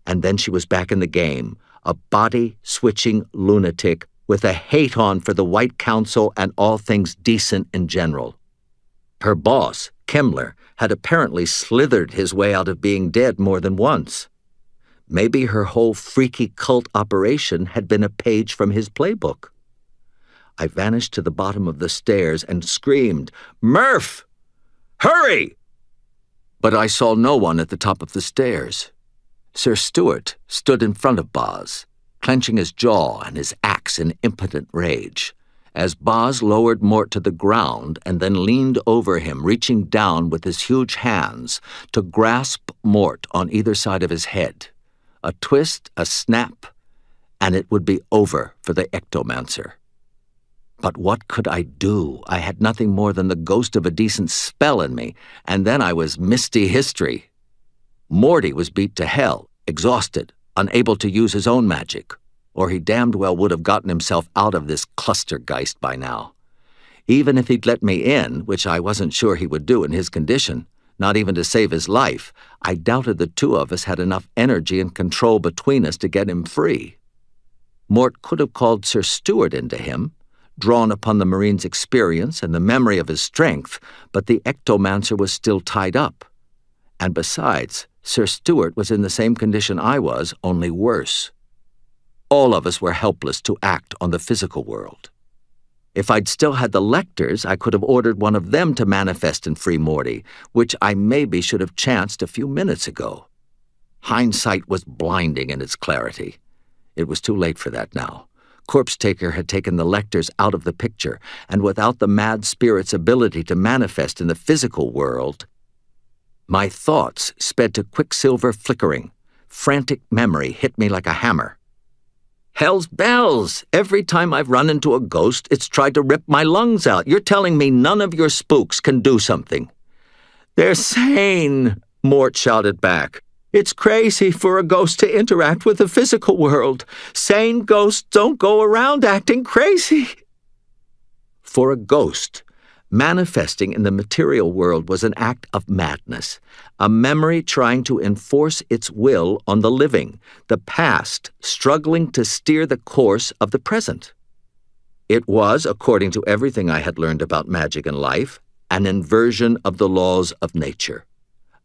And then she was back in the game, a body-switching lunatic with a hate-on for the White Council and all things decent in general. Her boss, Kemmler, had apparently slithered his way out of being dead more than once. Maybe her whole freaky cult operation had been a page from his playbook. I vanished to the bottom of the stairs and screamed, "Murph! Hurry!" But I saw no one at the top of the stairs. Sir Stuart stood in front of Boz, clenching his jaw and his axe in impotent rage. As Boz lowered Mort to the ground and then leaned over him, reaching down with his huge hands to grasp Mort on either side of his head. A twist, a snap, and it would be over for the ectomancer. But what could I do? I had nothing more than the ghost of a decent spell in me, and then I was misty history. Morty was beat to hell, exhausted, unable to use his own magic, or he damned well would have gotten himself out of this clustergeist by now. Even if he'd let me in, which I wasn't sure he would do in his condition, not even to save his life, I doubted the two of us had enough energy and control between us to get him free. Mort could have called Sir Stuart into him, drawn upon the Marine's experience and the memory of his strength, but the ectomancer was still tied up. And besides, Sir Stuart was in the same condition I was, only worse. All of us were helpless to act on the physical world. If I'd still had the lectors, I could have ordered one of them to manifest and free Morty, which I maybe should have chanced a few minutes ago. Hindsight was blinding in its clarity. It was too late for that now. Corpse Taker had taken the lectors out of the picture, and without the mad spirit's ability to manifest in the physical world, my thoughts sped to quicksilver flickering. Frantic memory hit me like a hammer. Hell's bells! Every time I've run into a ghost, it's tried to rip my lungs out. You're telling me none of your spooks can do something. They're sane, Mort shouted back. It's crazy for a ghost to interact with the physical world. Sane ghosts don't go around acting crazy. For a ghost, manifesting in the material world was an act of madness, a memory trying to enforce its will on the living, the past struggling to steer the course of the present. It was, according to everything I had learned about magic and life, an inversion of the laws of nature,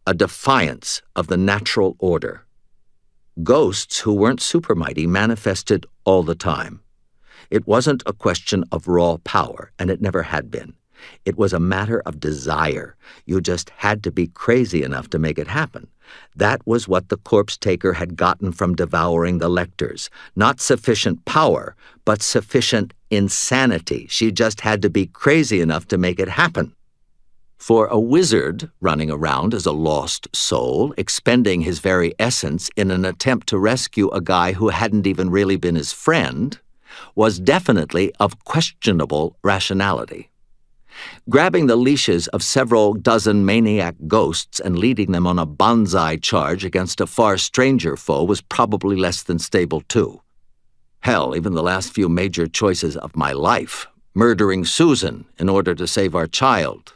a defiance of the natural order. Ghosts who weren't supermighty manifested all the time. It wasn't a question of raw power, and it never had been. It was a matter of desire. You just had to be crazy enough to make it happen. That was what the corpse taker had gotten from devouring the lectors. Not sufficient power, but sufficient insanity. She just had to be crazy enough to make it happen. For a wizard running around as a lost soul, expending his very essence in an attempt to rescue a guy who hadn't even really been his friend, was definitely of questionable rationality. Grabbing the leashes of several dozen maniac ghosts and leading them on a banzai charge against a far stranger foe was probably less than stable, too. Hell, even the last few major choices of my life, murdering Susan in order to save our child,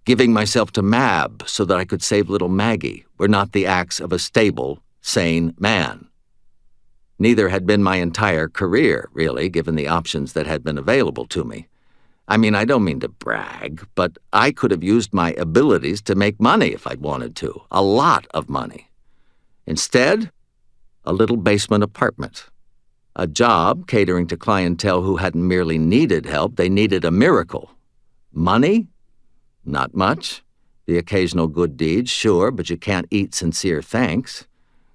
giving myself to Mab so that I could save little Maggie, were not the acts of a stable, sane man. Neither had been my entire career, really, given the options that had been available to me. I mean, I don't mean to brag, but I could have used my abilities to make money if I'd wanted to, a lot of money. Instead, a little basement apartment. A job catering to clientele who hadn't merely needed help, they needed a miracle. Money? Not much. The occasional good deed, sure, but you can't eat sincere thanks.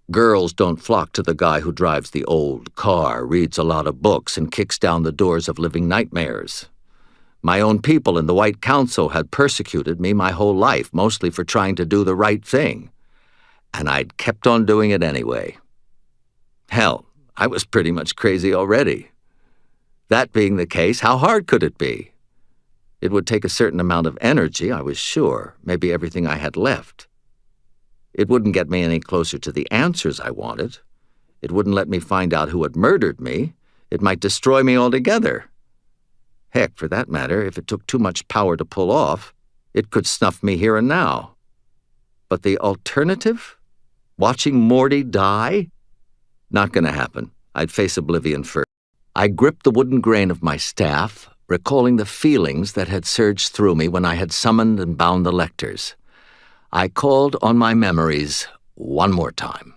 Girls don't flock to the guy who drives the old car, reads a lot of books, and kicks down the doors of living nightmares. My own people in the White Council had persecuted me my whole life, mostly for trying to do the right thing. And I'd kept on doing it anyway. Hell, I was pretty much crazy already. That being the case, how hard could it be? It would take a certain amount of energy, I was sure, maybe everything I had left. It wouldn't get me any closer to the answers I wanted. It wouldn't let me find out who had murdered me. It might destroy me altogether. Heck, for that matter, if it took too much power to pull off, it could snuff me here and now. But the alternative? Watching Morty die? Not going to happen. I'd face oblivion first. I gripped the wooden grain of my staff, recalling the feelings that had surged through me when I had summoned and bound the lectors. I called on my memories one more time.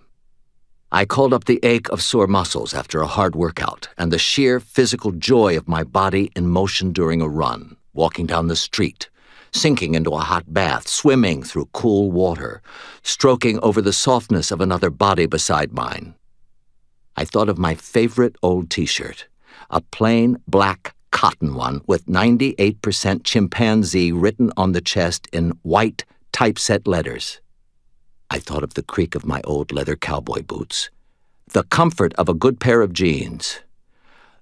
I called up the ache of sore muscles after a hard workout and the sheer physical joy of my body in motion during a run, walking down the street, sinking into a hot bath, swimming through cool water, stroking over the softness of another body beside mine. I thought of my favorite old T-shirt, a plain black cotton one with 98% chimpanzee written on the chest in white typeset letters. I thought of the creak of my old leather cowboy boots, the comfort of a good pair of jeans,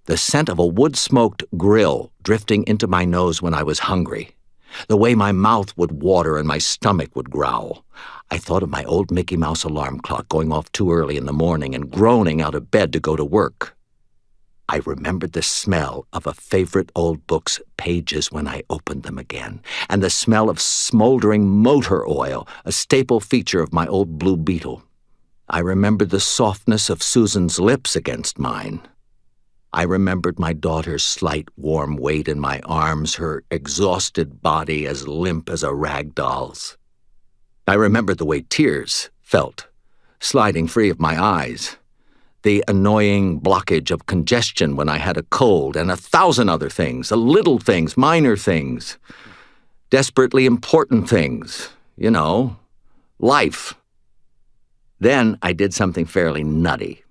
the scent of a wood-smoked grill drifting into my nose when I was hungry, the way my mouth would water and my stomach would growl. I thought of my old Mickey Mouse alarm clock going off too early in the morning and groaning out of bed to go to work. I remembered the smell of a favorite old book's pages when I opened them again, and the smell of smoldering motor oil, a staple feature of my old Blue Beetle. I remembered the softness of Susan's lips against mine. I remembered my daughter's slight warm weight in my arms, her exhausted body as limp as a rag doll's. I remembered the way tears felt, sliding free of my eyes. The annoying blockage of congestion when I had a cold, and 1,000 other things, little things, minor things, desperately important things, life. Then I did something fairly nutty.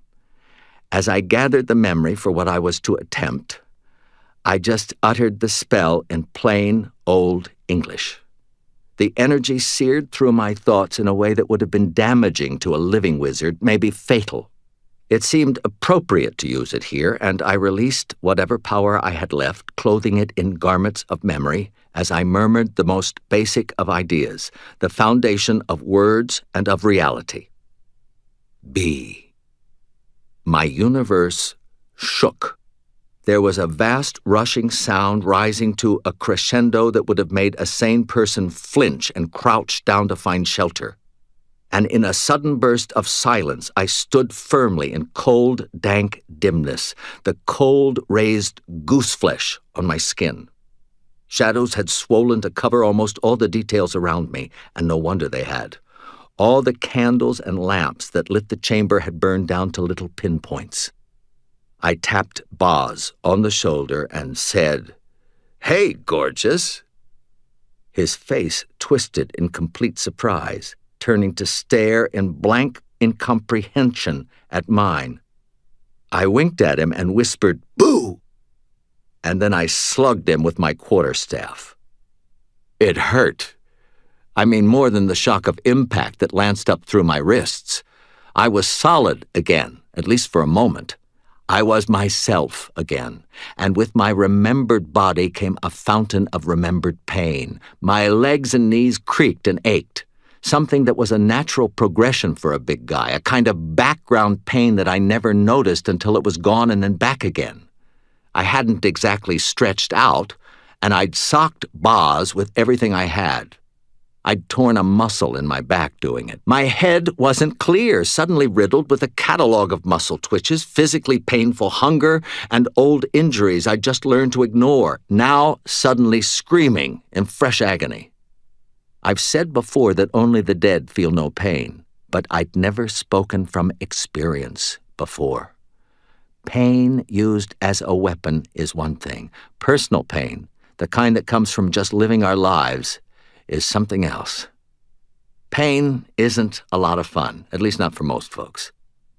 As I gathered the memory for what I was to attempt, I just uttered the spell in plain old English. The energy seared through my thoughts in a way that would have been damaging to a living wizard, maybe fatal. It seemed appropriate to use it here, and I released whatever power I had left, clothing it in garments of memory, as I murmured the most basic of ideas, the foundation of words and of reality. Be. My universe shook. There was a vast rushing sound rising to a crescendo that would have made a sane person flinch and crouch down to find shelter. And in a sudden burst of silence, I stood firmly in cold, dank dimness, the cold, raised gooseflesh on my skin. Shadows had swollen to cover almost all the details around me, and no wonder they had. All the candles and lamps that lit the chamber had burned down to little pinpoints. I tapped Boz on the shoulder and said, "Hey, gorgeous." His face twisted in complete surprise, turning to stare in blank incomprehension at mine. I winked at him and whispered, "Boo!" And then I slugged him with my quarterstaff. It hurt. I mean, more than the shock of impact that lanced up through my wrists. I was solid again, at least for a moment. I was myself again, and with my remembered body came a fountain of remembered pain. My legs and knees creaked and ached, something that was a natural progression for a big guy, a kind of background pain that I never noticed until it was gone and then back again. I hadn't exactly stretched out, and I'd socked Boz with everything I had. I'd torn a muscle in my back doing it. My head wasn't clear, suddenly riddled with a catalog of muscle twitches, physically painful hunger, and old injuries I'd just learned to ignore, now suddenly screaming in fresh agony. I've said before that only the dead feel no pain, but I'd never spoken from experience before. Pain used as a weapon is one thing. Personal pain, the kind that comes from just living our lives, is something else. Pain isn't a lot of fun, at least not for most folks.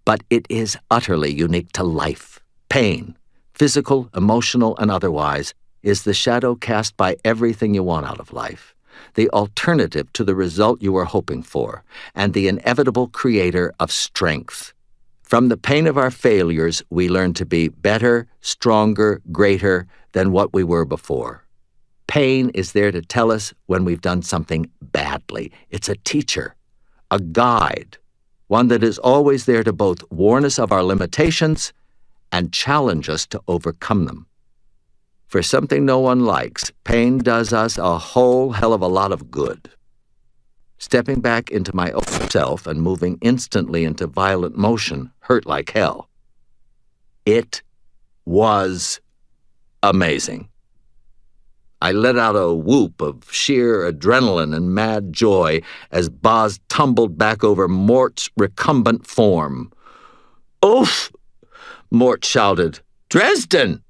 But it is utterly unique to life. Pain, physical, emotional, and otherwise, is the shadow cast by everything you want out of life, the alternative to the result you were hoping for, and the inevitable creator of strength. From the pain of our failures, we learn to be better, stronger, greater than what we were before. Pain is there to tell us when we've done something badly. It's a teacher, a guide, one that is always there to both warn us of our limitations and challenge us to overcome them. For something no one likes, pain does us a whole hell of a lot of good. Stepping back into my old self and moving instantly into violent motion hurt like hell. It was amazing. I let out a whoop of sheer adrenaline and mad joy as Boz tumbled back over Mort's recumbent form. "Oof!" Mort shouted. "Dresden!"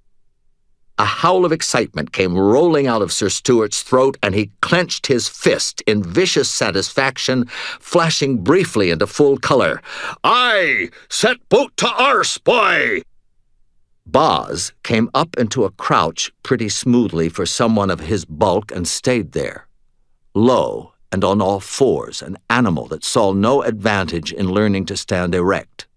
A howl of excitement came rolling out of Sir Stuart's throat, and he clenched his fist in vicious satisfaction, flashing briefly into full color. "Aye! Set boot to arse, boy!" Boz came up into a crouch pretty smoothly for someone of his bulk and stayed there, low and on all fours, an animal that saw no advantage in learning to stand erect.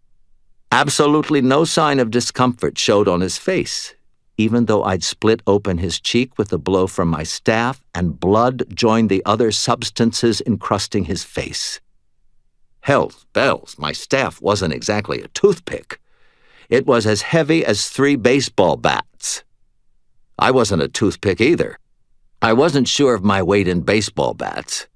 Absolutely no sign of discomfort showed on his face, even though I'd split open his cheek with a blow from my staff and blood joined the other substances encrusting his face. Hell's bells, my staff wasn't exactly a toothpick. It was as heavy as 3 baseball bats. I wasn't a toothpick either. I wasn't sure of my weight in baseball bats,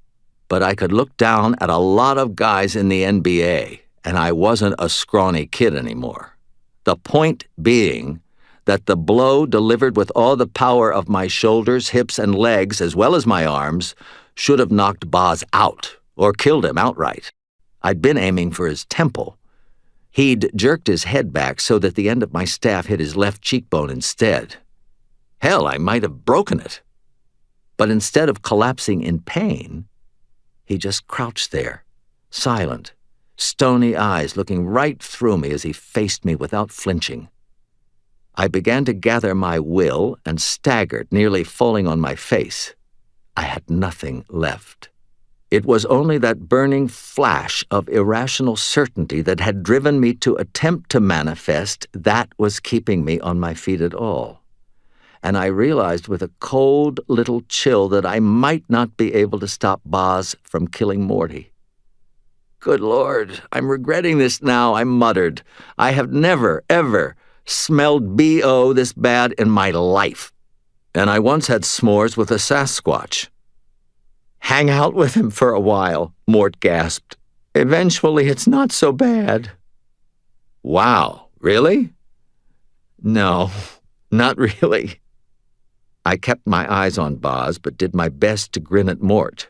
but I could look down at a lot of guys in the NBA, and I wasn't a scrawny kid anymore. The point being that the blow delivered with all the power of my shoulders, hips, and legs, as well as my arms, should have knocked Boz out or killed him outright. I'd been aiming for his temple. He'd jerked his head back so that the end of my staff hit his left cheekbone instead. Hell, I might have broken it. But instead of collapsing in pain, he just crouched there, silent, stony eyes looking right through me as he faced me without flinching. I began to gather my will and staggered, nearly falling on my face. I had nothing left. It was only that burning flash of irrational certainty that had driven me to attempt to manifest that was keeping me on my feet at all. And I realized with a cold little chill that I might not be able to stop Boz from killing Morty. "Good Lord, I'm regretting this now," I muttered. "I have never, ever smelled B.O. this bad in my life. And I once had s'mores with a Sasquatch." "Hang out with him for a while," Mort gasped. "Eventually it's not so bad." "Wow, really?" "No, not really." I kept my eyes on Boz, but did my best to grin at Mort.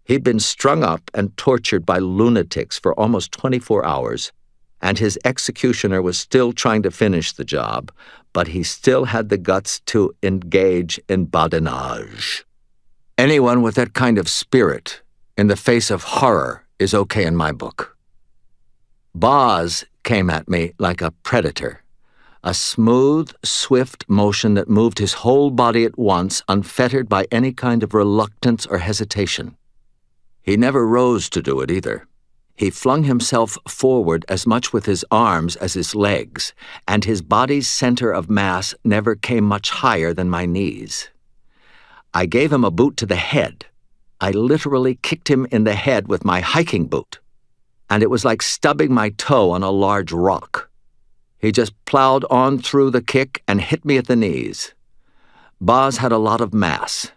He'd been strung up and tortured by lunatics for almost 24 hours, and his executioner was still trying to finish the job, but he still had the guts to engage in badinage. Anyone with that kind of spirit in the face of horror is okay in my book. Boz came at me like a predator, a smooth, swift motion that moved his whole body at once, unfettered by any kind of reluctance or hesitation. He never rose to do it either. He flung himself forward as much with his arms as his legs, and his body's center of mass never came much higher than my knees. I gave him a boot to the head. I literally kicked him in the head with my hiking boot, and it was like stubbing my toe on a large rock. He just plowed on through the kick and hit me at the knees. Boz had a lot of mass.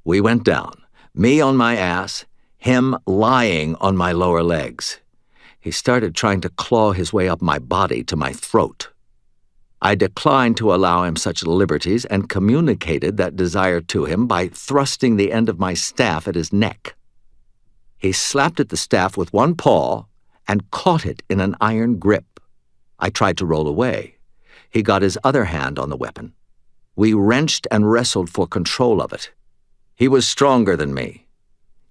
We went down, me on my ass, him lying on my lower legs. He started trying to claw his way up my body to my throat. I declined to allow him such liberties and communicated that desire to him by thrusting the end of my staff at his neck. He slapped at the staff with one paw and caught it in an iron grip. I tried to roll away. He got his other hand on the weapon. We wrenched and wrestled for control of it. He was stronger than me.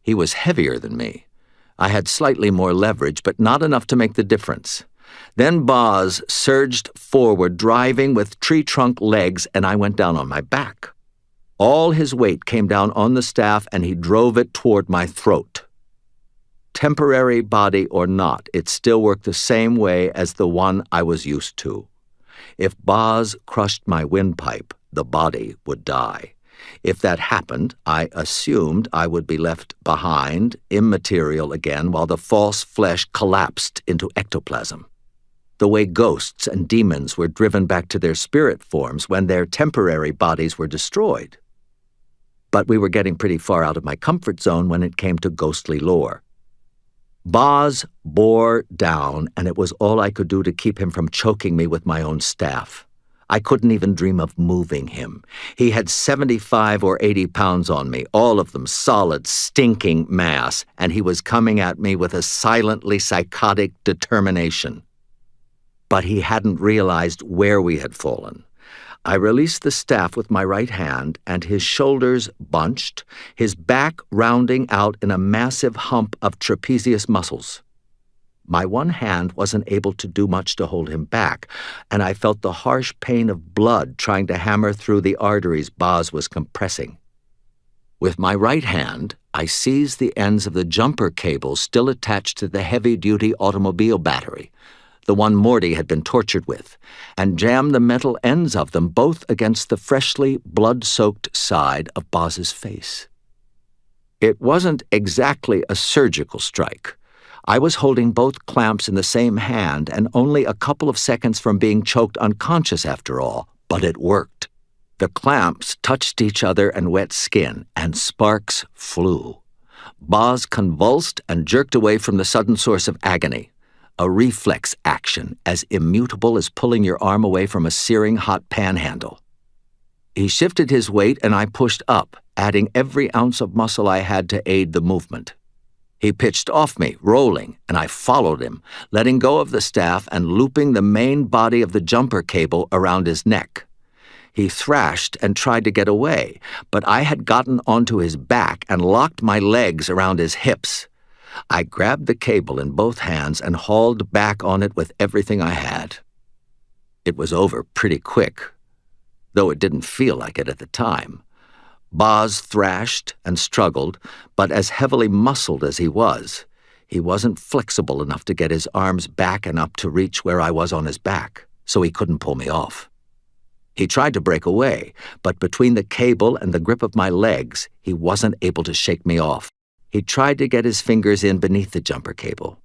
He was heavier than me. I had slightly more leverage, but not enough to make the difference. Then Boz surged forward, driving with tree trunk legs, and I went down on my back. All his weight came down on the staff, and he drove it toward my throat. Temporary body or not, it still worked the same way as the one I was used to. If Boz crushed my windpipe, the body would die. If that happened, I assumed I would be left behind, immaterial again, while the false flesh collapsed into ectoplasm. The way ghosts and demons were driven back to their spirit forms when their temporary bodies were destroyed. But we were getting pretty far out of my comfort zone when it came to ghostly lore. Boz bore down, and it was all I could do to keep him from choking me with my own staff. I couldn't even dream of moving him. He had 75 or 80 pounds on me, all of them solid, stinking mass, and he was coming at me with a silently psychotic determination. But he hadn't realized where we had fallen. I released the staff with my right hand, and his shoulders bunched, his back rounding out in a massive hump of trapezius muscles. My one hand wasn't able to do much to hold him back, and I felt the harsh pain of blood trying to hammer through the arteries Boz was compressing. With my right hand, I seized the ends of the jumper cable still attached to the heavy-duty automobile battery, the one Morty had been tortured with, and jammed the metal ends of them both against the freshly blood-soaked side of Boz's face. It wasn't exactly a surgical strike. I was holding both clamps in the same hand and only a couple of seconds from being choked unconscious after all, but it worked. The clamps touched each other and wet skin, and sparks flew. Boz convulsed and jerked away from the sudden source of agony. A reflex action as immutable as pulling your arm away from a searing hot panhandle. He shifted his weight and I pushed up, adding every ounce of muscle I had to aid the movement. He pitched off me, rolling, and I followed him, letting go of the staff and looping the main body of the jumper cable around his neck. He thrashed and tried to get away, but I had gotten onto his back and locked my legs around his hips. I grabbed the cable in both hands and hauled back on it with everything I had. It was over pretty quick, though it didn't feel like it at the time. Boz thrashed and struggled, but as heavily muscled as he wasn't flexible enough to get his arms back and up to reach where I was on his back, so he couldn't pull me off. He tried to break away, but between the cable and the grip of my legs, he wasn't able to shake me off. He tried to get his fingers in beneath the jumper cable,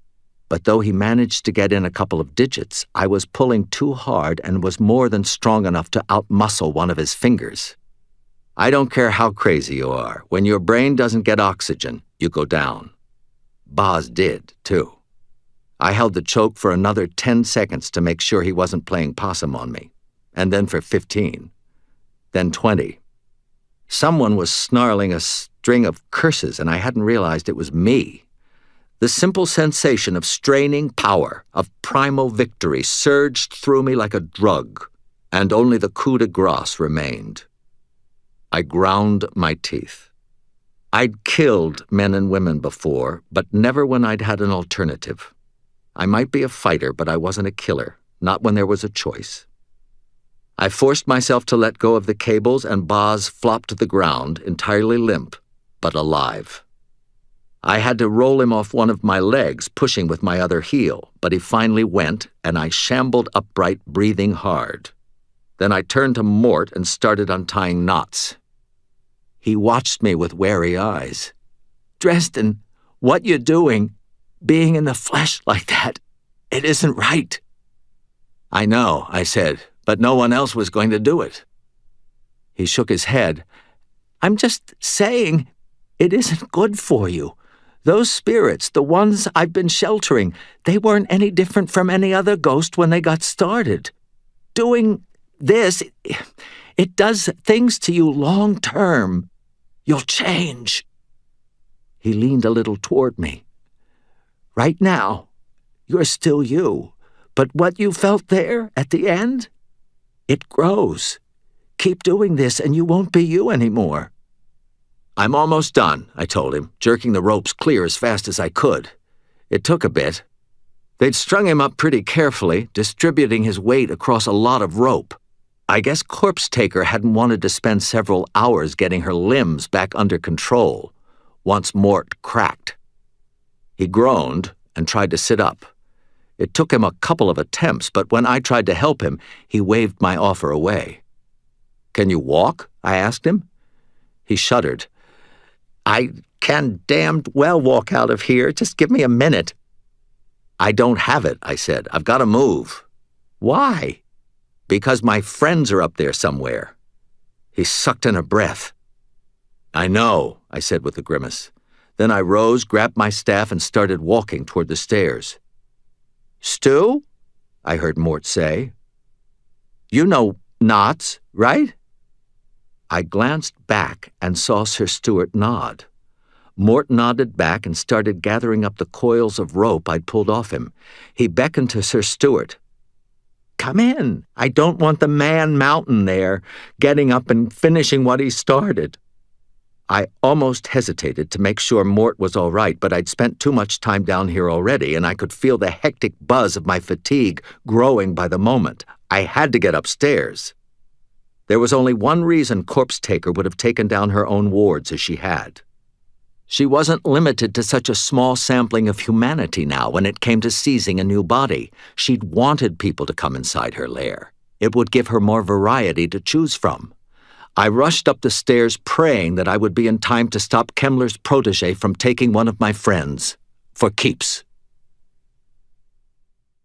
but though he managed to get in a couple of digits, I was pulling too hard and was more than strong enough to outmuscle one of his fingers. I don't care how crazy you are. When your brain doesn't get oxygen, you go down. Boz did, too. I held the choke for another 10 seconds to make sure he wasn't playing possum on me, and then for 15, then 20. Someone was snarling a string of curses, and I hadn't realized it was me. The simple sensation of straining power, of primal victory, surged through me like a drug, and only the coup de grace remained. I ground my teeth. I'd killed men and women before, but never when I'd had an alternative. I might be a fighter, but I wasn't a killer, not when there was a choice. I forced myself to let go of the cables, and Boz flopped to the ground, entirely limp, but alive. I had to roll him off one of my legs, pushing with my other heel, but he finally went, and I shambled upright, breathing hard. Then I turned to Mort and started untying knots. He watched me with wary eyes. "Dresden, what you doing? Being in the flesh like that, it isn't right." "I know," I said, "but no one else was going to do it." He shook his head. "I'm just saying, it isn't good for you. Those spirits, the ones I've been sheltering, they weren't any different from any other ghost when they got started. Doing this, it does things to you long term. You'll change." He leaned a little toward me. "Right now, you're still you, but what you felt there at the end, it grows. Keep doing this and you won't be you anymore." "I'm almost done," I told him, jerking the ropes clear as fast as I could. It took a bit. They'd strung him up pretty carefully, distributing his weight across a lot of rope. I guess Corpse Taker hadn't wanted to spend several hours getting her limbs back under control, once Mort cracked. He groaned and tried to sit up. It took him a couple of attempts, but when I tried to help him, he waved my offer away. "Can you walk?" I asked him. He shuddered. "I can damned well walk out of here. Just give me a minute." "I don't have it," I said. "I've got to move." "Why?" "Because my friends are up there somewhere." He sucked in a breath. "I know," I said with a grimace. Then I rose, grabbed my staff, and started walking toward the stairs. "Stu?" I heard Mort say. "You know knots, right?" I glanced back and saw Sir Stuart nod. Mort nodded back and started gathering up the coils of rope I'd pulled off him. He beckoned to Sir Stuart. "Come in. I don't want the man mountain there, getting up and finishing what he started." I almost hesitated to make sure Mort was all right, but I'd spent too much time down here already, and I could feel the hectic buzz of my fatigue growing by the moment. I had to get upstairs. There was only one reason Corpse Taker would have taken down her own wards as she had. She wasn't limited to such a small sampling of humanity now when it came to seizing a new body. She'd wanted people to come inside her lair. It would give her more variety to choose from. I rushed up the stairs praying that I would be in time to stop Kemmler's protégé from taking one of my friends. For keeps.